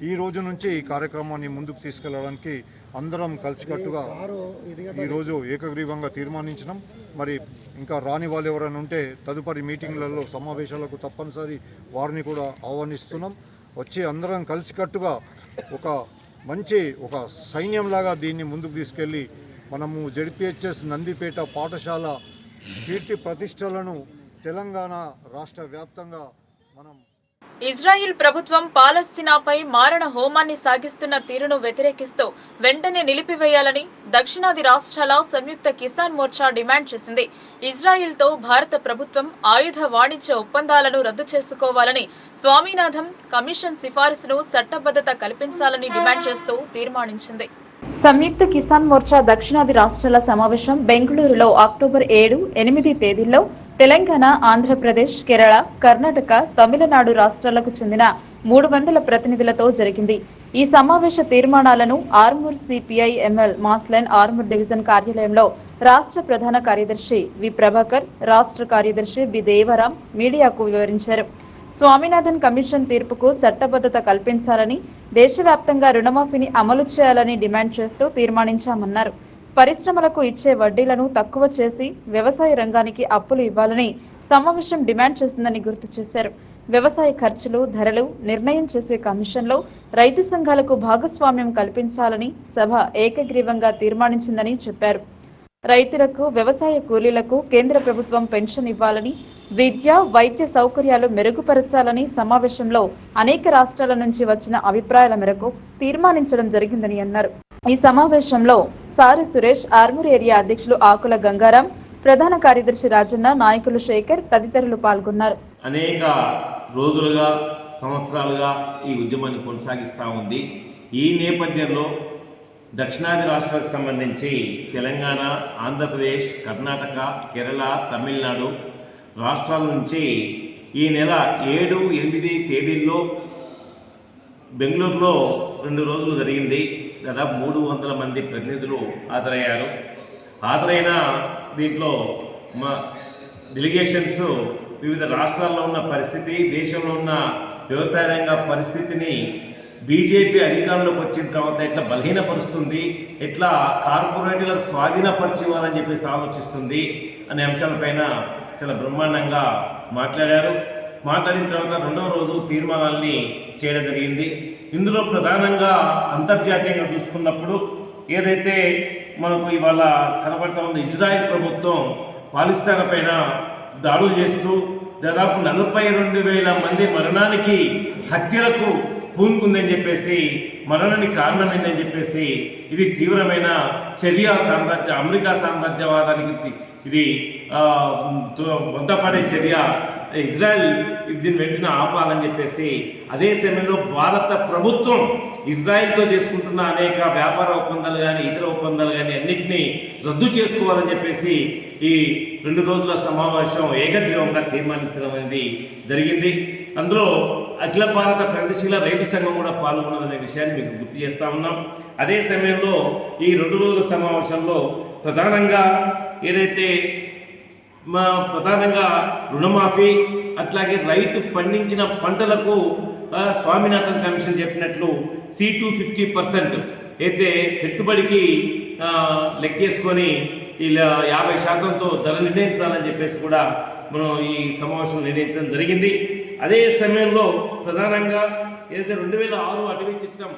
ఈ రోజు నుంచి ఈ కార్యక్రమాన్ని ముందుకు తీసుకెళ్లడానికి అందరం కలిసికట్టుగా ఈరోజు ఏకగ్రీవంగా తీర్మానించినాం. మరి ఇంకా రాని వాళ్ళు ఎవరైనా ఉంటే తదుపరి మీటింగ్లలో సమావేశాలకు తప్పనిసరి వారిని కూడా ఆహ్వానిస్తున్నాం. వచ్చి అందరం కలిసికట్టుగా ఒక సైన్యంలాగా దీన్ని ముందుకు తీసుకెళ్ళి మనము జెడ్పీహెచ్ఎస్ నందిపేట పాఠశాల కీర్తి ప్రతిష్టలను తెలంగాణ రాష్ట్ర వ్యాప్తంగా మనం ఇజ్రాయిల్ ప్రభుత్వం పాలస్తీనాపై మారణ హోమాన్ని సాగిస్తున్న తీరును వ్యతిరేకిస్తూ వెంటనే నిలిపివేయాలని దక్షిణాది రాష్ట్రాల సంయుక్త కిసాన్ మోర్చా డిమాండ్ చేసింది. ఇజ్రాయిల్తో భారత ప్రభుత్వం ఆయుధ వాణిజ్య ఒప్పందాలను రద్దు చేసుకోవాలని, స్వామినాథన్ కమిషన్ సిఫారసును చట్టబద్ధత కల్పించాలని డిమాండ్ చేస్తూ తీర్మానించింది. సంయుక్త కిసాన్ మోర్చా దక్షిణాది రాష్ట్రాల సమావేశం బెంగళూరులో అక్టోబర్ 7, 8 తేదీల్లో తెలంగాణ, ఆంధ్రప్రదేశ్, కేరళ, కర్ణాటక, తమిళనాడు రాష్ట్రాలకు చెందిన 300 ప్రతినిధులతో జరిగింది. ఈ సమావేశ తీర్మానాలను Armoor CPI ML mass line Armoor division కార్యాలయంలో రాష్ట్ర ప్రధాన కార్యదర్శి వి ప్రభాకర్, రాష్ట్ర కార్యదర్శి బి దేవరాం మీడియాకు వివరించారు. స్వామినాథన్ కమిషన్ తీర్పుకు చట్టబద్ధత కల్పించాలని, దేశవ్యాప్తంగా రుణమాఫీని అమలు చేయాలని డిమాండ్ చేస్తూ తీర్మానించామన్నారు. పరిశ్రమలకు ఇచ్చే వడ్డీలను తక్కువ చేసి వ్యవసాయ రంగానికి అప్పులు ఇవ్వాలని సమావేశం డిమాండ్ చేసిందని గుర్తు చేశారు. వ్యవసాయ ఖర్చులు, ధరలు నిర్ణయం చేసే కమిషన్లో రైతు సంఘాలకు భాగస్వామ్యం కల్పించాలని సభ ఏకగ్రీవంగా తీర్మానించిందని చెప్పారు. రైతులకు, వ్యవసాయ కూలీలకు కేంద్ర ప్రభుత్వం పెన్షన్ ఇవ్వాలని, విద్య, వైద్య సౌకర్యాలు మెరుగుపరచాలని సమావేశంలో అనేక రాష్ట్రాల నుంచి వచ్చిన అభిప్రాయాల మేరకు తీర్మానించడం జరిగిందని అన్నారు. ఈ సమావేశంలో సారి సురేష్, ఆర్మూర్ ఏరియా అధ్యక్షులు ఆకుల గంగారాం, ప్రధాన కార్యదర్శి రాజన్న, నాయకులు శేఖర్ తదితరులు పాల్గొన్నారు. అనేక రోజులుగా, సంవత్సరాలుగా ఈ ఉద్యమాన్ని కొనసాగిస్తూ ఉంది. ఈ నేపథ్యంలో దక్షిణాది రాష్ట్రాలకు సంబంధించి తెలంగాణ, ఆంధ్రప్రదేశ్, కర్ణాటక, కేరళ, తమిళనాడు రాష్ట్రాల నుంచి ఈ నెల 7, 8 తేదీల్లో బెంగళూరులో 2 రోజులు జరిగింది. దాదాపు 300 మంది ప్రతినిధులు హాజరయ్యారు. హాజరైన దీంట్లో మా డెలిగేషన్స్ వివిధ రాష్ట్రాల్లో ఉన్న పరిస్థితి, దేశంలో ఉన్న వ్యవసాయ రంగ పరిస్థితిని బీజేపీ అధికారంలోకి వచ్చిన తర్వాత ఎట్లా బలహీనపరుస్తుంది, ఎట్లా కార్పొరేట్లకు స్వాధీనపరిచేవాలని చెప్పేసి ఆలోచిస్తుంది అనే అంశాలపైన చాలా బ్రహ్మాండంగా మాట్లాడారు. మాట్లాడిన తర్వాత 2వ రోజు తీర్మానాల్ని చేయడం జరిగింది. ఇందులో ప్రధానంగా అంతర్జాతీయంగా చూసుకున్నప్పుడు ఏదైతే మనకు ఇవాళ కనబడతా ఉంది, ఇజ్రాయెల్ ప్రభుత్వం పాలస్తీనా పైన దాడులు చేస్తూ దాదాపు 42,000 మంది మరణానికి, హత్యలకు పూనుకుందని చెప్పేసి, మరణానికి కారణమైందని చెప్పేసి, ఇది తీవ్రమైన చర్య, అమెరికా సామ్రాజ్యవాదానికి ఇది వంతపడే చర్య, ఇజ్రాయెల్ దీన్ని వెంటనే ఆపాలని చెప్పేసి, అదే సమయంలో భారత ప్రభుత్వం ఇజ్రాయెల్తో చేసుకుంటున్న అనేక వ్యాపార ఒప్పందాలు కానీ, ఇతర ఒప్పందాలు కానీ అన్నింటినీ రద్దు చేసుకోవాలని చెప్పేసి ఈ 2 రోజుల సమావేశం ఏకగ్రీవంగా తీర్మానించడం అనేది జరిగింది. అందులో అఖిల భారత ప్రగతిశీల రైతు సంఘం కూడా పాల్గొన్నదనే విషయాన్ని మీకు గుర్తు చేస్తా ఉన్నాం. అదే సమయంలో ఈ 2 రోజుల సమావేశంలో ప్రధానంగా ఏదైతే ప్రధానంగా రుణమాఫీ, అట్లాగే రైతు పండించిన పంటలకు స్వామినాథన్ కమిషన్ చెప్పినట్లు C250% అయితే పెట్టుబడికి లెక్కేసుకొని ఇలా 50%తో ధర నిర్ణయించాలని చెప్పేసి కూడా మనం ఈ సమావేశం నిర్ణయించడం జరిగింది. అదే సమయంలో ప్రధానంగా ఏదైతే 2006 అటవీ చట్టం,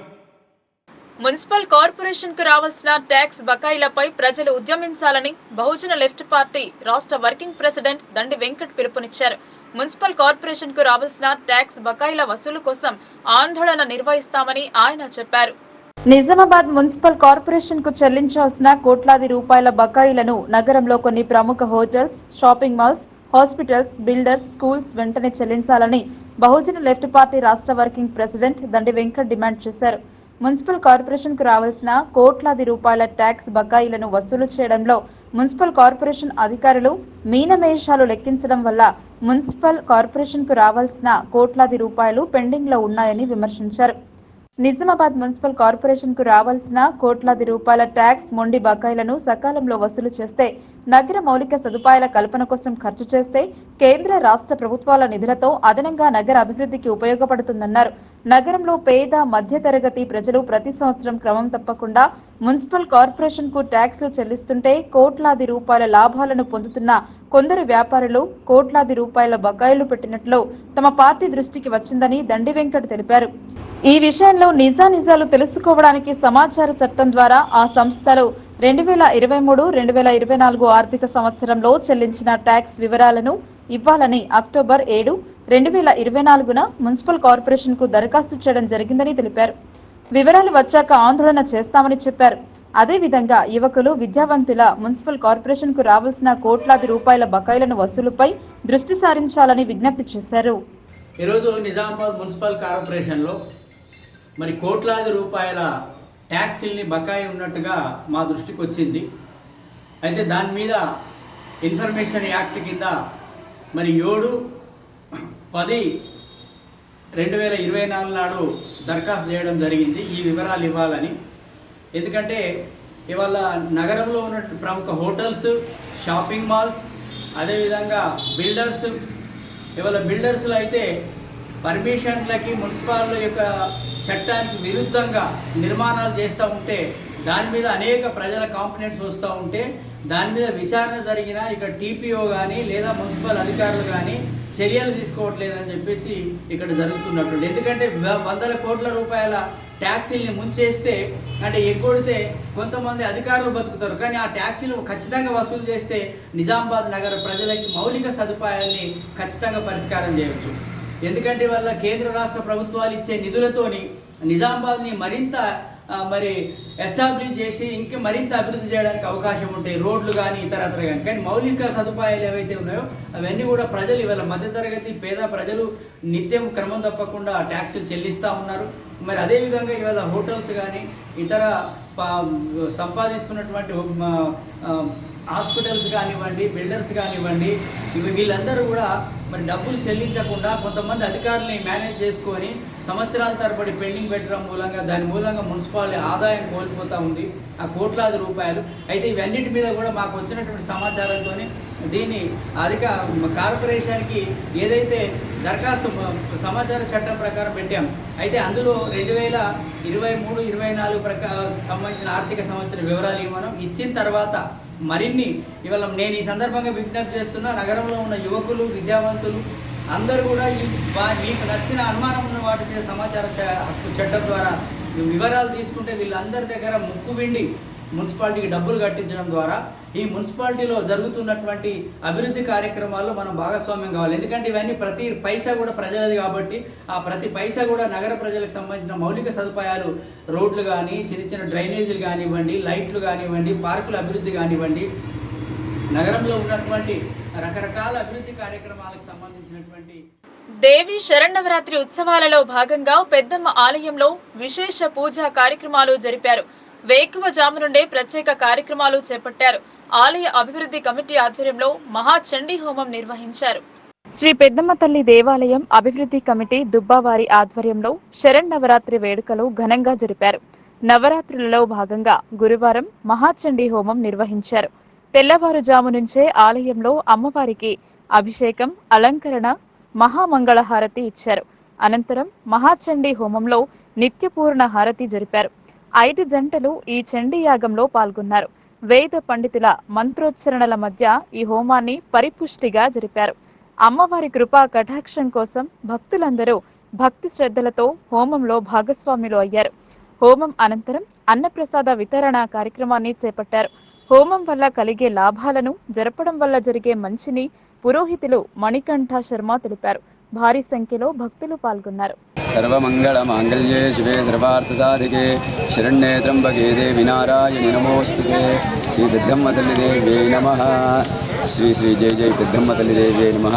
మున్సిపల్ కార్పొరేషన్ కు రావాల్సిన ట్యాక్స్ బకాయిలపై ప్రజలు ఉద్యమించాలని బహుజన లెఫ్ట్ పార్టీ రాష్ట్ర వర్కింగ్ ప్రెసిడెంట్ దండి వెంకట్ పిలుపునిచ్చారు. మున్సిపల్ కార్పొరేషన్ కు రావాల్సిన ట్యాక్స్ బకాయిల వసూలు కోసం ఆందోళన నిర్వహిస్తామని ఆయన చెప్పారు. నిజామాబాద్ మున్సిపల్ కార్పొరేషన్ కు చెల్లించాల్సిన కోట్లాది రూపాయల బకాయిలను నగరంలో కొన్ని ప్రముఖ hotels, shopping malls, hospitals, builders, schools వెంటనే చెల్లించాలని బహుజన లెఫ్ట్ పార్టీ రాష్ట్ర వర్కింగ్ ప్రెసిడెంట్ దండి వెంకట్ డిమాండ్ చేశారు. మున్సిపల్ కార్పొరేషన్ కు రావాల్సిన కోట్లాది రూపాయల ట్యాక్స్ బకాయిలను వసూలు చేయడంలో మున్సిపల్ కార్పొరేషన్ అధికారులు మీనమేషాలు లెక్కించడం వల్ల మున్సిపల్ కార్పొరేషన్ కు రావాల్సిన కోట్లాది రూపాయలు పెండింగ్ లో ఉన్నాయని విమర్శించారు. నిజామాబాద్ మున్సిపల్ కార్పొరేషన్ కు రావాల్సిన కోట్లాది రూపాయల ట్యాక్స్ మొండి బకాయిలను సకాలంలో వసూలు చేస్తే, నగర మౌలిక సదుపాయాల కల్పన కోసం ఖర్చు చేస్తే కేంద్ర, రాష్ట్ర ప్రభుత్వాల నిధులతో అదనంగా నగర అభివృద్ధికి ఉపయోగపడుతుందన్నారు. నగరంలో పేద, మధ్యతరగతి ప్రజలు ప్రతి సంవత్సరం క్రమం తప్పకుండా మున్సిపల్ కార్పొరేషన్ కు ట్యాక్స్లు చెల్లిస్తుంటే కోట్లాది రూపాయల లాభాలను పొందుతున్న కొందరు వ్యాపారులు కోట్లాది రూపాయల బకాయిలు పెట్టినట్లు తమ పార్టీ దృష్టికి వచ్చిందని దండి వెంకట్ తెలిపారు. ఈ విషయంలో నిజానిజాలు తెలుసుకోవడానికి సమాచార చట్టం ద్వారా ఆ సంస్థలు 2023-2024 ఆర్థిక సంవత్సరంలో చెల్లించిన ట్యాక్స్ వివరాలను ఇవ్వాలని అక్టోబర్ 7, 2024న మున్సిపల్ కార్పొరేషన్కు దరఖాస్తు చేయడం జరిగిందని తెలిపారు. వివరాలు వచ్చాక ఆందోళన చేస్తామని చెప్పారు. అదేవిధంగా యువకులు, విద్యావంతుల మున్సిపల్ కార్పొరేషన్కు రావాల్సిన కోట్లాది రూపాయల బకాయిలను వసూలుపై దృష్టి సారించాలని విజ్ఞప్తి చేశారు. ఈరోజు నిజామాబాద్ మున్సిపల్ కార్పొరేషన్లో మరి కోట్లాది రూపాయల ట్యాక్సీల్ని బకాయి ఉన్నట్టుగా మా దృష్టికి వచ్చింది. అయితే దాని మీద ఇన్ఫర్మేషన్ యాక్ట్ కింద మరి 7/10/2024 నాడు దరఖాస్తు చేయడం జరిగింది ఈ వివరాలు ఇవ్వాలని. ఎందుకంటే ఇవాళ నగరంలో ఉన్న ప్రముఖ హోటల్స్, షాపింగ్ మాల్స్, అదేవిధంగా బిల్డర్స్, ఇవాళ బిల్డర్స్లో అయితే పర్మిషన్లకి మున్సిపాల్ యొక్క చట్టానికి విరుద్ధంగా నిర్మాణాలు చేస్తూ ఉంటే దాని మీద అనేక ప్రజల కాంప్లైంట్స్ వస్తూ ఉంటే దాని మీద విచారణ జరిగినా ఇక్కడ టీపీఓ కానీ లేదా మున్సిపల్ అధికారులు కానీ చర్యలు తీసుకోవట్లేదని చెప్పేసి ఇక్కడ జరుగుతున్నట్టు. ఎందుకంటే వందల కోట్ల రూపాయల ట్యాక్సీల్ని ముంచేస్తే అంటే ఎగ్గొడితే కొంతమంది అధికారులు బతుకుతారు, కానీ ఆ ట్యాక్సీలు ఖచ్చితంగా వసూలు చేస్తే నిజామాబాద్ నగర ప్రజలకి మౌలిక సదుపాయాల్ని ఖచ్చితంగా పరిష్కారం చేయవచ్చు. ఎందుకంటే వల్ల కేంద్ర రాష్ట్ర ప్రభుత్వాలు ఇచ్చే నిధులతోని నిజామాబాద్ని మరింత మరి ఎస్టాబ్లిష్ చేసి ఇంకా మరింత అభివృద్ధి చేయడానికి అవకాశం ఉంటాయి, రోడ్లు కానీ ఇతరత్ర కానీ. కానీ మౌలిక సదుపాయాలు ఏవైతే ఉన్నాయో అవన్నీ కూడా ప్రజలు ఇవాళ మధ్యతరగతి పేద ప్రజలు నిత్యం క్రమం తప్పకుండా ట్యాక్సులు చెల్లిస్తూ ఉన్నారు. మరి అదేవిధంగా ఇవాళ హోటల్స్ కానీ ఇతర సంపాదిస్తున్నటువంటి హాస్పిటల్స్ కానివ్వండి, బిల్డర్స్ కానివ్వండి, వీళ్ళందరూ కూడా మరి డబ్బులు చెల్లించకుండా కొంతమంది అధికారులని మేనేజ్ చేసుకొని సంవత్సరాల తరబడి పెండింగ్ పెట్టడం మూలంగా దాని మూలంగా మున్సిపాలిటీ ఆదాయం కోల్పోతూ ఉంది ఆ కోట్లాది రూపాయలు. అయితే ఇవన్నిటి మీద కూడా మాకు వచ్చినటువంటి సమాచారంతో దీన్ని కార్పొరేషన్కి ఏదైతే దరఖాస్తు సమాచార చట్టం ప్రకారం పెట్టాం, అయితే అందులో 2023-24 సంబంధించిన ఆర్థిక సంవత్సరం వివరాలు మనం ఇచ్చిన తర్వాత మరిన్ని ఇవాళ నేను ఈ సందర్భంగా విజ్ఞప్తి చేస్తున్నా, నగరంలో ఉన్న యువకులు, విద్యావంతులు అందరూ కూడా మీకు నచ్చిన అనుమానం ఉన్న వాటి మీద సమాచార హక్కు చట్టం ద్వారా వివరాలు తీసుకుంటే వీళ్ళందరి దగ్గర ముక్కు విండి మున్సిపాలిటీకి డబ్బులు కట్టించడం ద్వారా ఈ మున్సిపాలిటీలో జరుగుతున్నటువంటి అభివృద్ధి కార్యక్రమాల్లో మనం భాగస్వామ్యం కావాలి. ఎందుకంటే ఇవన్నీ ప్రతి పైసా కూడా ప్రజలది కాబట్టి ఆ ప్రతి పైసా కూడా నగర ప్రజలకు సంబంధించిన మౌలిక సదుపాయాలు, రోడ్లు కానీ, చిన్న చిన్న డ్రైనేజీలు కానివ్వండి, లైట్లు కానివ్వండి, పార్కుల అభివృద్ధి కానివ్వండి, నగరంలో ఉన్నటువంటి రకరకాల అభివృద్ధి కార్యక్రమాలకు సంబంధించినటువంటి దేవి శరన్నవరాత్రి ఉత్సవాలలో భాగంగా పెద్దమ్మ ఆలయంలో విశేష పూజా కార్యక్రమాలు జరిపారు. వేకువజాము నుండే ప్రత్యేక కార్యక్రమాలు చేపట్టారు. ఆలయ అభివృద్ధి కమిటీ ఆధ్వర్యంలో మహాచండీ హోమం నిర్వహించారు. శ్రీ పెద్దమ్మ తల్లి దేవాలయం అభివృద్ధి కమిటీ దుబ్బావారి ఆధ్వర్యంలో శరన్నవరాత్రి వేడుకలు ఘనంగా జరిపారు. నవరాత్రులలో భాగంగా గురువారం మహాచండీ హోమం నిర్వహించారు. తెల్లవారుజాము నుంచే ఆలయంలో అమ్మవారికి అభిషేకం, అలంకరణ, మహామంగళహారతి ఇచ్చారు. అనంతరం మహాచండీ హోమంలో నిత్యపూర్ణ హారతి జరిపారు. 5 జంటలు ఈ చండీ యాగంలో పాల్గొన్నారు. వేద పండితుల మంత్రోచ్చరణల మధ్య ఈ హోమాన్ని పరిపుష్టిగా జరిపారు. అమ్మవారి కృపా కటాక్షం కోసం భక్తులందరూ భక్తి శ్రద్ధలతో హోమంలో భాగస్వాములు అయ్యారు. హోమం అనంతరం అన్నప్రసాద వితరణ కార్యక్రమాన్ని చేపట్టారు. హోమం వల్ల కలిగే లాభాలను, జరపడం వల్ల జరిగే మంచిని పురోహితులు మణికంఠ శర్మ తెలిపారు. భారీ సంఖ్యలో భక్తులు పాల్గొన్నారు. సర్వమంగళ మాంగళ్యే శివే సర్వార్థ సాధికే శరణ్యే త్ర్యంబకే దేవి నారాయణి నమోస్తుతే. శ్రీ పెద్దమ్మ తల్లి దేవే నమః. శ్రీ శ్రీ జై జై పెద్దమ్మ తల్లి దేవే నమః.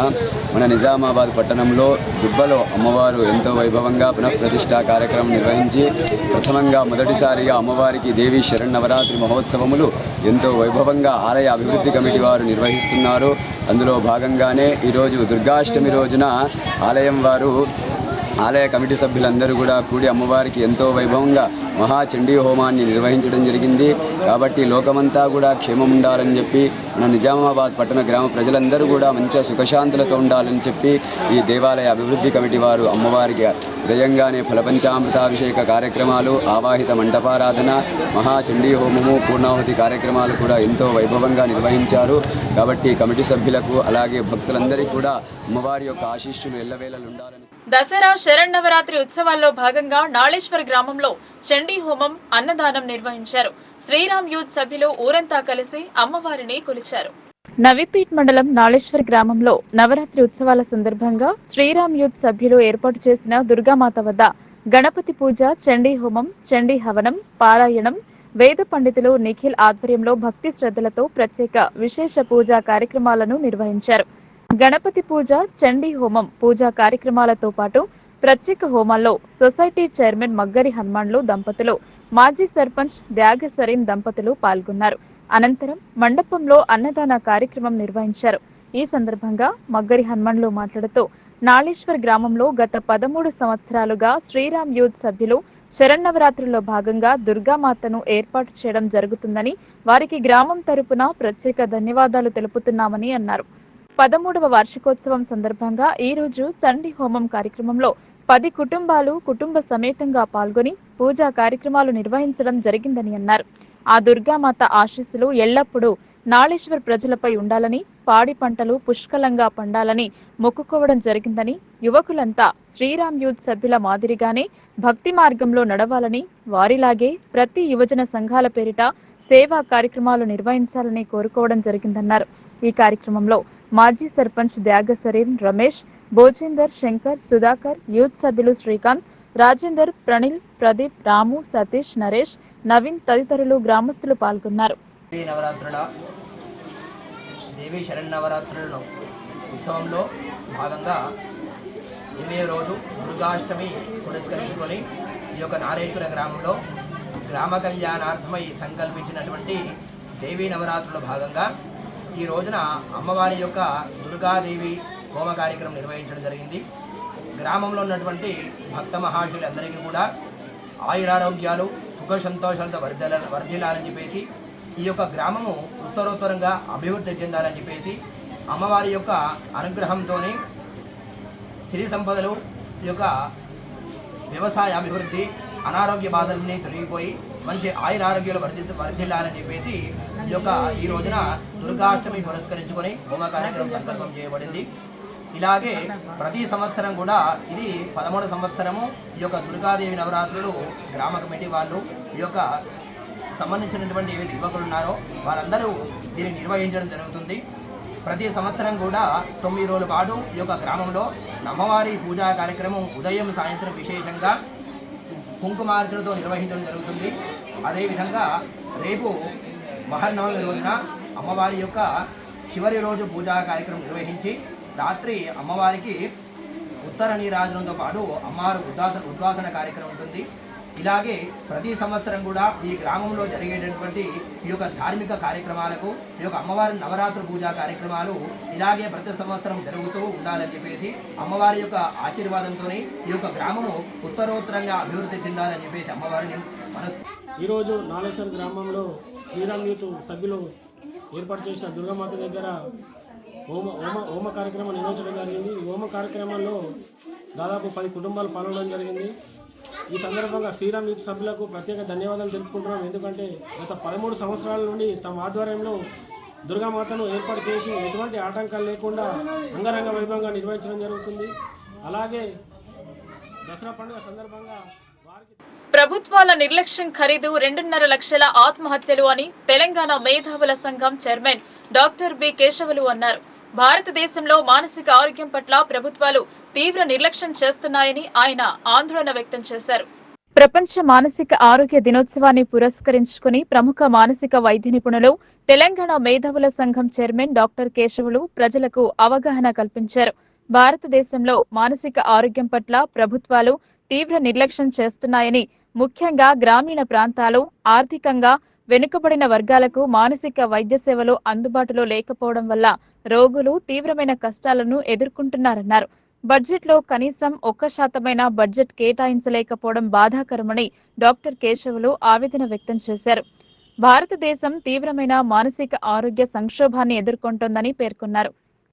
మన నిజామాబాద్ పట్టణంలో దుబ్బలో అమ్మవారు ఎంతో వైభవంగా పునఃప్రతిష్ఠా కార్యక్రమం నిర్వహించి ప్రథమంగా మొదటిసారిగా అమ్మవారికి దేవి శరన్నవరాత్రి మహోత్సవములు ఎంతో వైభవంగా ఆలయ అభివృద్ధి కమిటీ వారు నిర్వహిస్తున్నారు. అందులో భాగంగానే ఈరోజు దుర్గాష్టమి రోజున ఆలయం వారు ఆలయ కమిటీ సభ్యులందరూ కూడా కూడి అమ్మవారికి ఎంతో వైభవంగా మహాచండీ హోమాన్ని నిర్వహించడం జరిగింది. కాబట్టి లోకమంతా కూడా క్షేమం ఉండాలని చెప్పి మన నిజామాబాద్ పట్టణ గ్రామ ప్రజలందరూ కూడా మంచిగా సుఖశాంతులతో ఉండాలని చెప్పి ఈ దేవాలయ అభివృద్ధి కమిటీ వారు అమ్మవారికి ఉదయంగానే ఫలపంచామృతాభిషేక కార్యక్రమాలు, ఆవాహిత మంటపారాధన, మహాచండీ హోమము, పూర్ణాహుతి కార్యక్రమాలు కూడా ఎంతో వైభవంగా నిర్వహించారు. కాబట్టి కమిటీ సభ్యులకు అలాగే భక్తులందరికీ కూడా అమ్మవారి యొక్క ఆశీస్సులు ఎల్లవేళలు ఉండాలని. దసరా శరన్నవరాత్రి ఉత్సవాల్లో భాగంగా నాళేశ్వర్ గ్రామంలో చండీ హోమం, అన్నదానం నిర్వహించారు. శ్రీరామ్ యూత్ సభ్యులు ఊరంతా కలిసి అమ్మవారిని కొలిచారు. నవీపేట్ మండలం నాళేశ్వర్ గ్రామంలో నవరాత్రి ఉత్సవాల సందర్భంగా శ్రీరామ్ యూత్ సభ్యులు ఏర్పాటు చేసిన దుర్గామాత వద్ద గణపతి పూజ, చండీ హోమం, చండీ హవనం, పారాయణం, వేద పండితులు నిఖిల్ ఆధ్వర్యంలో భక్తి శ్రద్ధలతో ప్రత్యేక విశేష పూజా కార్యక్రమాలను నిర్వహించారు. గణపతి పూజ, చండీ హోమం పూజా కార్యక్రమాలతో పాటు ప్రత్యేక హోమాల్లో సొసైటీ చైర్మన్ మగ్గరి హనుమాన్లు దంపతులు, మాజీ సర్పంచ్ త్యాగ సరీం దంపతులు పాల్గొన్నారు. అనంతరం మండపంలో అన్నదాన కార్యక్రమం నిర్వహించారు. ఈ సందర్భంగా మగ్గరి హనుమాన్లు మాట్లాడుతూ నాళేశ్వర్ గ్రామంలో గత 13 సంవత్సరాలుగా శ్రీరామ్ యూత్ సభ్యులు శరన్నవరాత్రుల్లో భాగంగా దుర్గామాతను ఏర్పాటు చేయడం జరుగుతుందని, వారికి గ్రామం తరపున ప్రత్యేక ధన్యవాదాలు తెలుపుతున్నామని అన్నారు. 13వ వార్షికోత్సవం సందర్భంగా ఈ రోజు చండీ హోమం కార్యక్రమంలో 10 కుటుంబాలు కుటుంబ సమేతంగా పాల్గొని పూజా కార్యక్రమాలు నిర్వహించడం జరిగిందని అన్నారు. ఆ దుర్గామాత ఆశీస్సులు ఎల్లప్పుడూ నాళేశ్వర్ ప్రజలపై ఉండాలని, పాడి పంటలు పుష్కలంగా పండాలని మొక్కుకోవడం జరిగిందని, యువకులంతా శ్రీరామ్ యూత్ సభ్యుల మాదిరిగానే భక్తి మార్గంలో నడవాలని, వారిలాగే ప్రతి యువజన సంఘాల పేరిట సేవా కార్యక్రమాలు నిర్వహించాలని కోరుకోవడం జరిగిందన్నారు. ఈ కార్యక్రమంలో మాజీ సర్పంచ్ త్యాగ సరీం, రమేష్, భోజేందర్, శంకర్, సుధాకర్, యూత్ సభ్యులు శ్రీకాంత్, రాజేందర్, ప్రణిల్, ప్రదీప్, రాము, సతీష్, నరేష్, నవీన్ తదితరులు గ్రామస్తులు పాల్గొన్నారు. దేవి శరన్నవరాత్రులను ఉత్సవంలో భాగంగా 8వ రోజు దుర్గాష్టమి పురస్కరించుకొని ఈ యొక్క నాళేశ్వర గ్రామంలో గ్రామ కళ్యాణార్థమై సంకల్పించినటువంటి దేవీ నవరాత్రుల భాగంగా ఈ రోజున అమ్మవారి యొక్క దుర్గాదేవి హోమ కార్యక్రమం నిర్వహించడం జరిగింది. గ్రామంలో ఉన్నటువంటి భక్త మహాశులందరికీ కూడా ఆయురారోగ్యాలు, సుఖ సంతోషాలతో వర్ధిల్లాలని చెప్పేసి, ఈ యొక్క గ్రామము ఉత్తరోత్తరంగా అభివృద్ధి చెందాలని చెప్పేసి, అమ్మవారి యొక్క అనుగ్రహంతో సిరి సంపదలు, ఈ యొక్క వ్యవసాయ అభివృద్ధి, అనారోగ్య బాధలన్నీ తొలగిపోయి మంచి ఆయురారోగ్యాలు వర్ధిల్లాలని చెప్పేసి ఈ రోజున దుర్గాష్టమి పురస్కరించుకొని హోమ కార్యక్రమం సంకల్పం చేయబడింది. ఇలాగే ప్రతి సంవత్సరం కూడా ఇది 13వ సంవత్సరము ఈ యొక్క దుర్గాదేవి నవరాత్రులు గ్రామ కమిటీ వాళ్ళు ఈ యొక్క సంబంధించినటువంటి ఏవైతే యువకులు ఉన్నారో వారందరూ దీన్ని నిర్వహించడం జరుగుతుంది. ప్రతి సంవత్సరం కూడా 9 రోజుల పాటు ఈ యొక్క గ్రామంలో అమ్మవారి పూజా కార్యక్రమం ఉదయం సాయంత్రం విశేషంగా కుంకుమార్చనతో నిర్వహించడం జరుగుతుంది. అదేవిధంగా రేపు మహర్నవమి రోజున అమ్మవారి యొక్క చివరి రోజు పూజా కార్యక్రమం నిర్వహించి రాత్రి అమ్మవారికి ఉత్తర నీరాజనంతో పాటు అమ్మవారి ఉద్వాసన కార్యక్రమం ఉంటుంది. ఇలాగే ప్రతి సంవత్సరం కూడా ఈ గ్రామంలో జరిగేటటువంటి ఈ యొక్క ధార్మిక కార్యక్రమాలకు, ఈ యొక్క అమ్మవారి నవరాత్రి పూజా కార్యక్రమాలు ఇలాగే ప్రతి సంవత్సరం జరుగుతూ ఉండాలని చెప్పేసి, అమ్మవారి యొక్క ఆశీర్వాదంతోనే ఈ యొక్క గ్రామము ఉత్తరోత్తరంగా అభివృద్ధి చెందాలని చెప్పేసి అమ్మవారిని ఈరోజు నాళేశ్వర్ గ్రామంలో శ్రీరామ్ యూత్ సభ్యులు ఏర్పాటు చేసిన దుర్గామాత దగ్గర హోమ కార్యక్రమం నిర్వహించడం జరిగింది. ఈ హోమ కార్యక్రమంలో దాదాపు 10 కుటుంబాలు పాల్గొనడం జరిగింది. ఈ సందర్భంగా శ్రీరామ్ యూత్ సభ్యులకు ప్రత్యేక ధన్యవాదాలు తెలుపుకుంటున్నాం. ఎందుకంటే గత 13 సంవత్సరాల నుండి తమ ఆధ్వర్యంలో దుర్గామాతను ఏర్పాటు చేసి ఎటువంటి ఆటంకాలు లేకుండా అంగరంగ వైభవంగా నిర్వహించడం జరుగుతుంది. అలాగే దసరా పండుగ సందర్భంగా ప్రభుత్వాల నిర్లక్ష్యం ఖరీదు 2.5 లక్షల ఆత్మహత్యలు అని తెలంగాణ మేధావుల సంఘం చైర్మన్ డాక్టర్ బి కేశవులు అన్నారు. భారతదేశంలో మానసిక ఆరోగ్యం పట్ల ప్రభుత్వాలు తీవ్ర నిర్లక్ష్యం చేస్తున్నాయని ఆయన ఆందోళన వ్యక్తం చేశారు. ప్రపంచ మానసిక ఆరోగ్య దినోత్సవాన్ని పురస్కరించుకుని ప్రముఖ మానసిక వైద్య నిపుణులు, తెలంగాణ మేధావుల సంఘం చైర్మన్ డాక్టర్ కేశవులు ప్రజలకు అవగాహన కల్పించారు. భారతదేశంలో మానసిక ఆరోగ్యం పట్ల ప్రభుత్వాలు తీవ్ర నిర్లక్ష్యం చేస్తున్నాయని, ముఖ్యంగా గ్రామీణ ప్రాంతాలు, ఆర్థికంగా వెనుకబడిన వర్గాలకు మానసిక వైద్య సేవలు అందుబాటులో లేకపోవడం వల్ల రోగులు తీవ్రమైన కష్టాలను ఎదుర్కొంటున్నారన్నారు. బడ్జెట్లో కనీసం 1% బడ్జెట్ కేటాయించలేకపోవడం బాధాకరమని డాక్టర్ కేశవులు ఆవేదన వ్యక్తం చేశారు. భారతదేశం తీవ్రమైన మానసిక ఆరోగ్య సంక్షోభాన్ని ఎదుర్కొంటోందని పేర్కొన్నారు.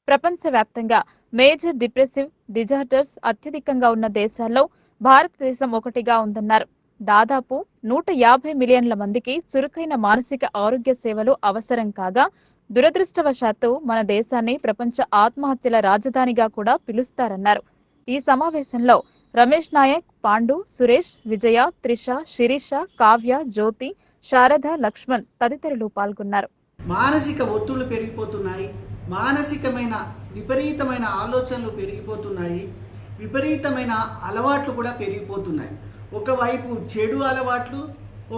ప్రపంచవ్యాప్తంగా మేజర్ డిప్రెసివ్ డిజార్డర్స్ అత్యధికంగా ఉన్న దేశాల్లో భారతదేశం ఒకటిగా ఉందన్నారు. దాదాపు 150 మిలియన్ల మందికి చురుకైన మానసిక ఆరోగ్య సేవలు అవసరం కాగా, దురదృష్టవశాత్తు మన దేశాన్ని ప్రపంచ ఆత్మహత్యల రాజధానిగా కూడా పిలుస్తారన్నారు. ఈ సమావేశంలో రమేష్ నాయక్, పాండు, సురేష్, విజయ, త్రిష, శిరీష, కావ్య, జ్యోతి, శారద, లక్ష్మణ్ తదితరులు పాల్గొన్నారు. మానసిక ఒత్తిళ్లు పెరిగిపోతున్నాయి, మానసికమైన విపరీతమైన ఆలోచనలు పెరిగిపోతున్నాయి, విపరీతమైన అలవాట్లు కూడా పెరిగిపోతున్నాయి. ఒకవైపు చెడు అలవాట్లు,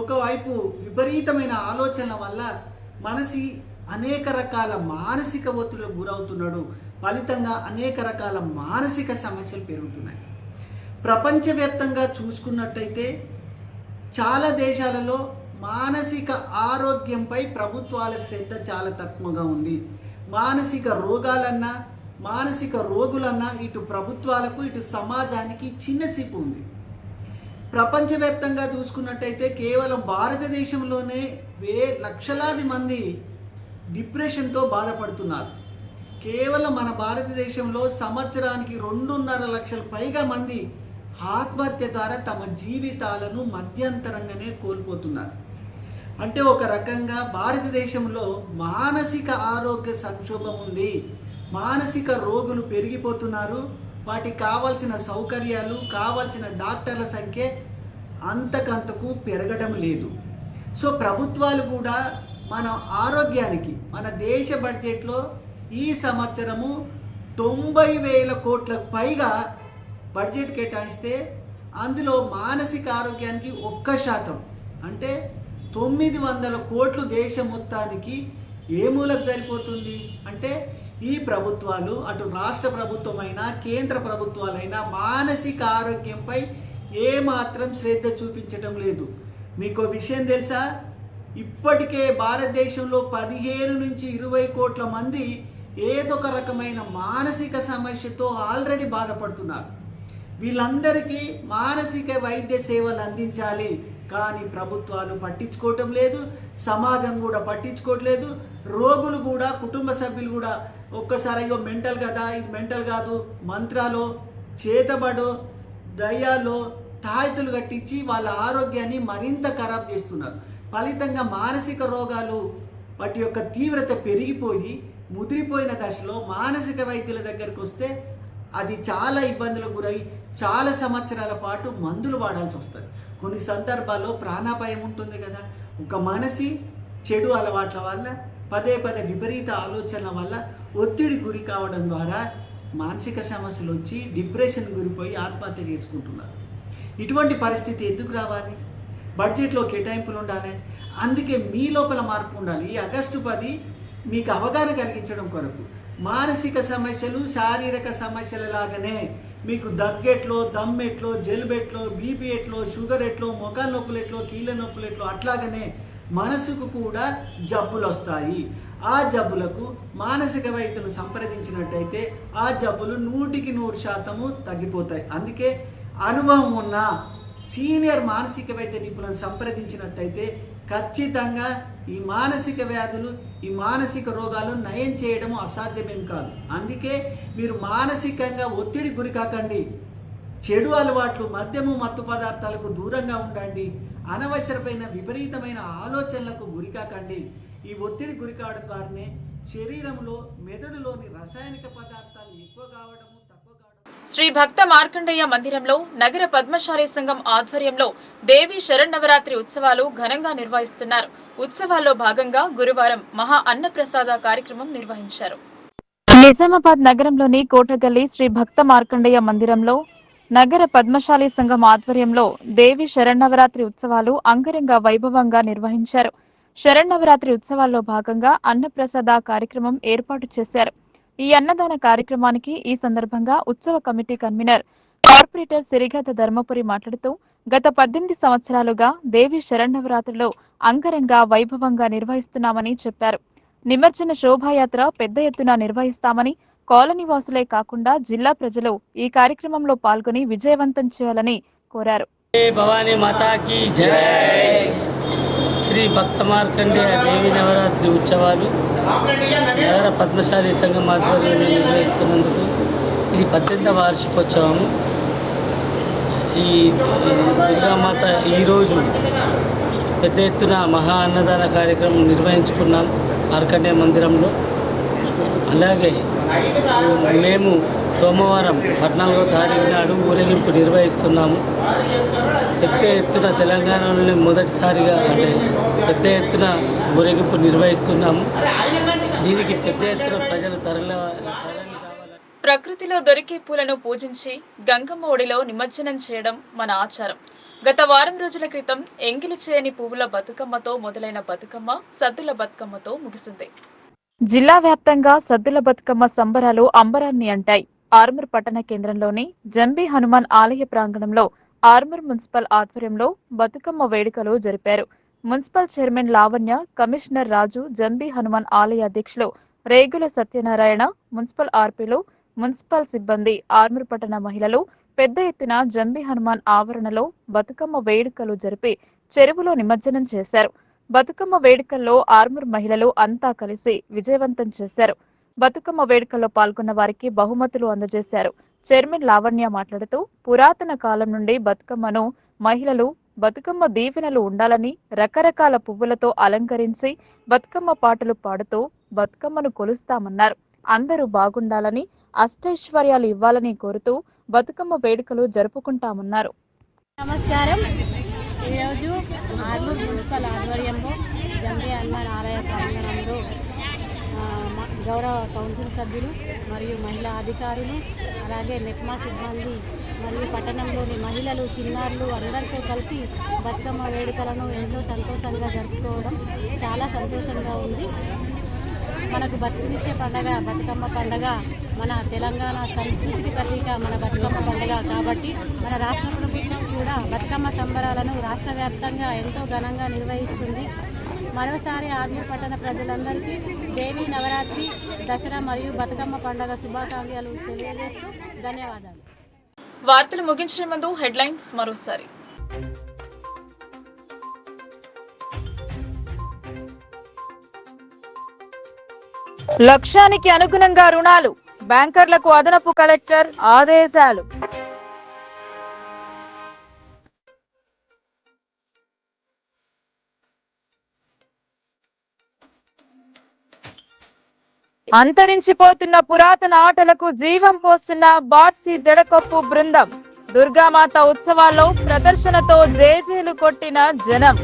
ఒకవైపు విపరీతమైన ఆలోచనల వల్ల మనిషి అనేక రకాల మానసిక ఒత్తిడిలకు గురవుతున్నాడు. ఫలితంగా అనేక రకాల మానసిక సమస్యలు పెరుగుతున్నాయి. ప్రపంచవ్యాప్తంగా చూసుకున్నట్టయితే చాలా దేశాలలో మానసిక ఆరోగ్యంపై ప్రభుత్వాల శ్రద్ధ చాలా తక్కువగా ఉంది. మానసిక రోగాలన్నా మానసిక రోగులన్నా ఇటు ప్రభుత్వాలకు ఇటు సమాజానికి చిన్న చూపు ఉంది. ప్రపంచవ్యాప్తంగా చూసుకున్నట్టయితే కేవలం భారతదేశంలోనే లక్షలాది మంది డిప్రెషన్తో బాధపడుతున్నారు. కేవలం మన భారతదేశంలో సంవత్సరానికి 2.5 లక్షల పైగా మంది ఆత్మహత్య ద్వారా తమ జీవితాలను మధ్యంతరంగానే కోల్పోతున్నారు. అంటే ఒక రకంగా భారతదేశంలో మానసిక ఆరోగ్య సంక్షోభం ఉంది. మానసిక రోగులు పెరిగిపోతున్నారు. వాటికి కావాల్సిన సౌకర్యాలు, కావాల్సిన డాక్టర్ల సంఖ్య అంతకంతకు పెరగడం లేదు. సో ప్రభుత్వాలు కూడా మన ఆరోగ్యానికి మన దేశ బడ్జెట్లో ఈ సంవత్సరము 90,000 కోట్లకు పైగా బడ్జెట్ కేటాయిస్తే అందులో మానసిక ఆరోగ్యానికి 1% అంటే 900 కోట్లు దేశం మొత్తానికి ఏ మూలకు సరిపోతుంది? అంటే ఈ ప్రభుత్వాలు అటు రాష్ట్ర ప్రభుత్వమైనా కేంద్ర ప్రభుత్వాలైనా మానసిక ఆరోగ్యంపై ఏమాత్రం శ్రద్ధ చూపించడం లేదు. మీకు విషయం తెలుసా? ఇప్పటికే భారతదేశంలో 15 నుంచి 20 కోట్ల మంది ఏదో ఒక రకమైన మానసిక సమస్యతో ఆల్రెడీ బాధపడుతున్నారు. వీళ్ళందరికీ మానసిక వైద్య సేవలు అందించాలి, కానీ ప్రభుత్వాలు పట్టించుకోవటం లేదు, సమాజం కూడా పట్టించుకోవట్లేదు. రోగులు కూడా, కుటుంబ సభ్యులు కూడా ఒక్కసారి అయ్యో మెంటల్ కదా, ఇది మెంటల్ కాదు, మంత్రాలు చేతబడో దయ్యాలో తాయితులు కట్టించి వాళ్ళ ఆరోగ్యాన్ని మరింత ఖరాబ్ చేస్తున్నారు. ఫలితంగా మానసిక రోగాలు వాటి యొక్క తీవ్రత పెరిగిపోయి ముదిరిపోయిన దశలో మానసిక వైద్యుల దగ్గరికి వస్తే అది చాలా ఇబ్బందులకు గురై చాలా సంవత్సరాల పాటు మందులు వాడాల్సి వస్తుంది. కొన్ని సందర్భాల్లో ప్రాణాపాయం ఉంటుంది కదా. ఒక మనిషి చెడు అలవాట్ల వల్ల పదే విపరీత ఆలోచనల వల్ల ఒత్తిడి గురి కావడం ద్వారా మానసిక సమస్యలు వచ్చి డిప్రెషన్ గురిపోయి ఆత్మహత్య చేసుకుంటున్నారు. ఇటువంటి పరిస్థితి ఎందుకు రావాలి? బడ్జెట్లో కేటాయింపులు ఉండాలి. అందుకే మీ లోపల మార్పు ఉండాలి. ఈ ఆగస్టు 10 మీకు అవగాహన కలిగించడం కొరకు మానసిక సమస్యలు శారీరక సమస్యల లాగానే మీకు దగ్గెట్లో, దమ్మెట్లో, జలుబెట్లో, బీపీ ఎట్లో, షుగర్ ఎట్లో, మొఖాల నొప్పులు ఎట్లో, కీళ్ళ నొప్పులు ఎట్లో అట్లాగనే మనసుకు కూడా జబ్బులు వస్తాయి. ఆ జబ్బులకు మానసిక వైద్యులను సంప్రదించినట్టయితే ఆ జబ్బులు 100% తగ్గిపోతాయి. అందుకే అనుభవం ఉన్న సీనియర్ మానసిక వైద్య నిపుణులను సంప్రదించినట్టయితే ఖచ్చితంగా ఈ మానసిక వ్యాధులు, ఈ మానసిక రోగాలు నయం చేయడం అసాధ్యమేం కాదు. అందుకే మీరు మానసికంగా ఒత్తిడి గురి కాకండి. చెడు అలవాట్లు, మద్యము, మత్తు పదార్థాలకు దూరంగా ఉండండి. అనవసరమైన విపరీతమైన ఆలోచనలకు గురి కాకండి. ఈ ఒత్తిడి గురి కావడం ద్వారానే శరీరంలో మెదడులోని రసాయనిక పదార్థాలు ఎక్కువ కావడము, తక్కువ కావడం. శ్రీ భక్త మార్కండేయ మందిరంలో నగర పద్మశాలి సంఘం ఆధ్వర్యంలో దేవి శరన్నవరాత్రి ఉత్సవాలు ఘనంగా నిర్వహిస్తున్నారు. ఉత్సవాల్లో భాగంగా గురువారం మహా అన్నప్రసాద కార్యక్రమం నిర్వహించారు. నిజామాబాద్ నగరంలోని కోటగల్లి శ్రీ భక్త మార్కండేయ మందిరంలో నగర పద్మశాలి సంఘం ఆధ్వర్యంలో దేవి శరన్నవరాత్రి ఉత్సవాలు అంగరంగ వైభవంగా నిర్వహించారు. శరన్నవరాత్రి ఉత్సవాల్లో భాగంగా అన్నప్రసాద కార్యక్రమం ఏర్పాటు చేశారు. ఈ అన్నదాన కార్యక్రమానికి ఈ సందర్భంగా ఉత్సవ కమిటీ కన్వీనర్ కార్పొరేటర్ సిరిగత ధర్మపురి మాట్లాడుతూ గత 18 సంవత్సరాలుగా దేవి శరన్నవరాత్రిలో అంగరంగ వైభవంగా నిర్వహిస్తున్నామని చెప్పారు. నిమజ్జన శోభాయాత్ర పెద్ద ఎత్తున నిర్వహిస్తామని, కాలనీ వాసులే కాకుండా జిల్లా ప్రజలు ఈ కార్యక్రమంలో పాల్గొని విజయవంతం చేయాలని కోరారు. భవానీ మాతాకి జై. శ్రీ భక్త మార్కండేయ దేవి నవరాత్రి ఉత్సవాలు నగర పద్మశాలి సంఘం ఆధ్వర్యంలో నిర్వహిస్తున్నందుకు ఇది 18వ వార్షికోత్సవము. ఈ దుర్గామాత ఈరోజు పెద్ద ఎత్తున మహా అన్నదాన కార్యక్రమం నిర్వహించుకున్నాం మార్కండేయ మందిరంలో. అలాగే మేము సోమవారం 14వ తారీఖు నాడు ఊరేగింపు నిర్వహిస్తున్నాము. పెద్ద ఎత్తున తెలంగాణలోని మొదటిసారిగా అంటే పెద్ద ఎత్తున ఊరేగింపు నిర్వహిస్తున్నాము. దీనికి పెద్ద ఎత్తున ప్రజలు తరలి ప్రకృతిలో దొరికే పూలను పూజించి గంగమ్మ ఒడిలో నిమజ్జనం చేయడం మన ఆచారం. గత వారం రోజుల క్రితం ఎంగిలి చేయని పువ్వుల బతుకమ్మతో మొదలైన బతుకమ్మ సద్దుల బతుకమ్మతో ముగిసింది. జిల్లా వ్యాప్తంగా సద్దుల బతుకమ్మ సంబరాలు అంబరాన్ని అంటాయి. ఆర్మూర్ పట్టణ కేంద్రంలోని జంబి హనుమాన్ ఆలయ ప్రాంగణంలో ఆర్మూర్ మున్సిపల్ ఆధ్వర్యంలో బతుకమ్మ వేడుకలు జరిపారు. మున్సిపల్ చైర్మన్ లావణ్య, కమిషనర్ రాజు, జంబి హనుమాన్ ఆలయ అధ్యక్షులు రేగుల సత్యనారాయణ, మున్సిపల్ ఆర్పీలు, మున్సిపల్ సిబ్బంది, ఆర్మూర్ పట్టణ మహిళలు పెద్ద ఎత్తున జంబి హనుమాన్ ఆవరణలో బతుకమ్మ వేడుకలు జరిపి చెరువులో నిమజ్జనం చేశారు. బతుకమ్మ వేడుకల్లో ఆర్మూర్ మహిళలు అంతా కలిసి విజయవంతం చేశారు. బతుకమ్మ వేడుకల్లో పాల్గొన్న వారికి బహుమతులు అందజేశారు. చైర్మన్ లావణ్య మాట్లాడుతూ పురాతన కాలం నుండి బతుకమ్మను మహిళలు బతుకమ్మ దీవెనలు ఉండాలని రకరకాల పువ్వులతో అలంకరించి బతుకమ్మ పాటలు పాడుతూ బతుకమ్మను కొలుస్తామన్నారు. అందరూ బాగుండాలని, అష్టైశ్వర్యాలు ఇవ్వాలని కోరుతూ బతుకమ్మ వేడుకలు జరుపుకుంటామన్నారు. నమస్కారం. ఈరోజు ఆర్మూర్ మున్సిపల్ ఆధ్వర్యంలో జంబి హనుమాన్ ఆలయ ప్రాంగణంలో గౌరవ కౌన్సిల్ సభ్యులు మరియు మహిళా అధికారులు, అలాగే నెట్మా సిబ్బంది మరియు పట్టణంలోని మహిళలు, చిన్నారులు అందరితో కలిసి బతుకమ్మ వేడుకలను ఎంతో సంతోషంగా జరుపుకోవడం చాలా సంతోషంగా ఉంది. మనకు బతుకునిచ్చే పండగ బతుకమ్మ పండగ, మన తెలంగాణ సంస్కృతికి ప్రతీక మన బతుకమ్మ పండగ కాబట్టి మన రాష్ట్ర ప్రభుత్వం కూడా బతుకమ్మ సంబరాలను రాష్ట్ర వ్యాప్తంగా ఎంతో ఘనంగా నిర్వహిస్తుంది. మరోసారి ఆర్మూర్ పట్టణ ప్రజలందరికీ దేవీ నవరాత్రి, దసరా మరియు బతుకమ్మ పండగ శుభాకాంక్షలు తెలియజేస్తూ ధన్యవాదాలు. వార్తలు ముగించే ముందు హెడ్లైన్స్ మరోసారి. లక్ష్యానికి అనుగుణంగా రుణాలు, బ్యాంకర్లకు అదనపు కలెక్టర్ ఆదేశాలు. అంతరించిపోతున్న పురాతన ఆటలకు జీవం పోస్తున్న బాట్సీ జడకొప్పు బృందం. దుర్గామాత ఉత్సవాల్లో ప్రదర్శనతో జేజేలు కొట్టిన జనం.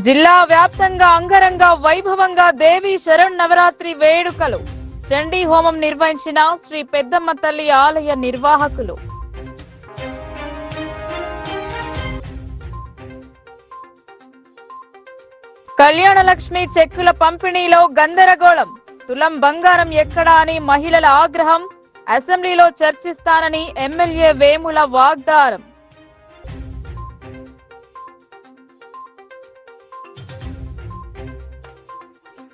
జిల్లా వ్యాప్తంగా అంగరంగ వైభవంగా దేవీ శరన్నవరాత్రి వేడుకలు. చండీ హోమం నిర్వహించిన శ్రీ పెద్దమ్మ తల్లి ఆలయ నిర్వాహకులు. కళ్యాణ లక్ష్మి చెక్కుల పంపిణీలో గందరగోళం. తులం బంగారం ఎక్కడా అని మహిళల ఆగ్రహం. అసెంబ్లీలో చర్చిస్తానని ఎమ్మెల్యే వేముల వాగ్దానం.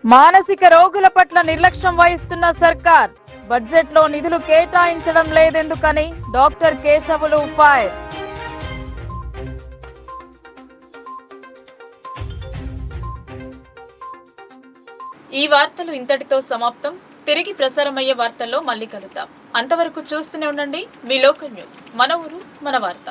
మానసిక రోగుల పట్ల నిర్లక్ష్యం వహిస్తున్న సర్కార్. బడ్జెట్ లో నిధులు కేటాయించడం లేదెందుకని డాక్టర్ కేశవులు ఫైర్. ఈ వార్తలు ఇంతటితో సమాప్తం. తిరిగి ప్రసారమయ్యే వార్తల్లో మళ్ళీ కలుద్దాం. అంతవరకు చూస్తూనే ఉండండి మీ లోకల్ న్యూస్. మన ఊరు మన వార్త.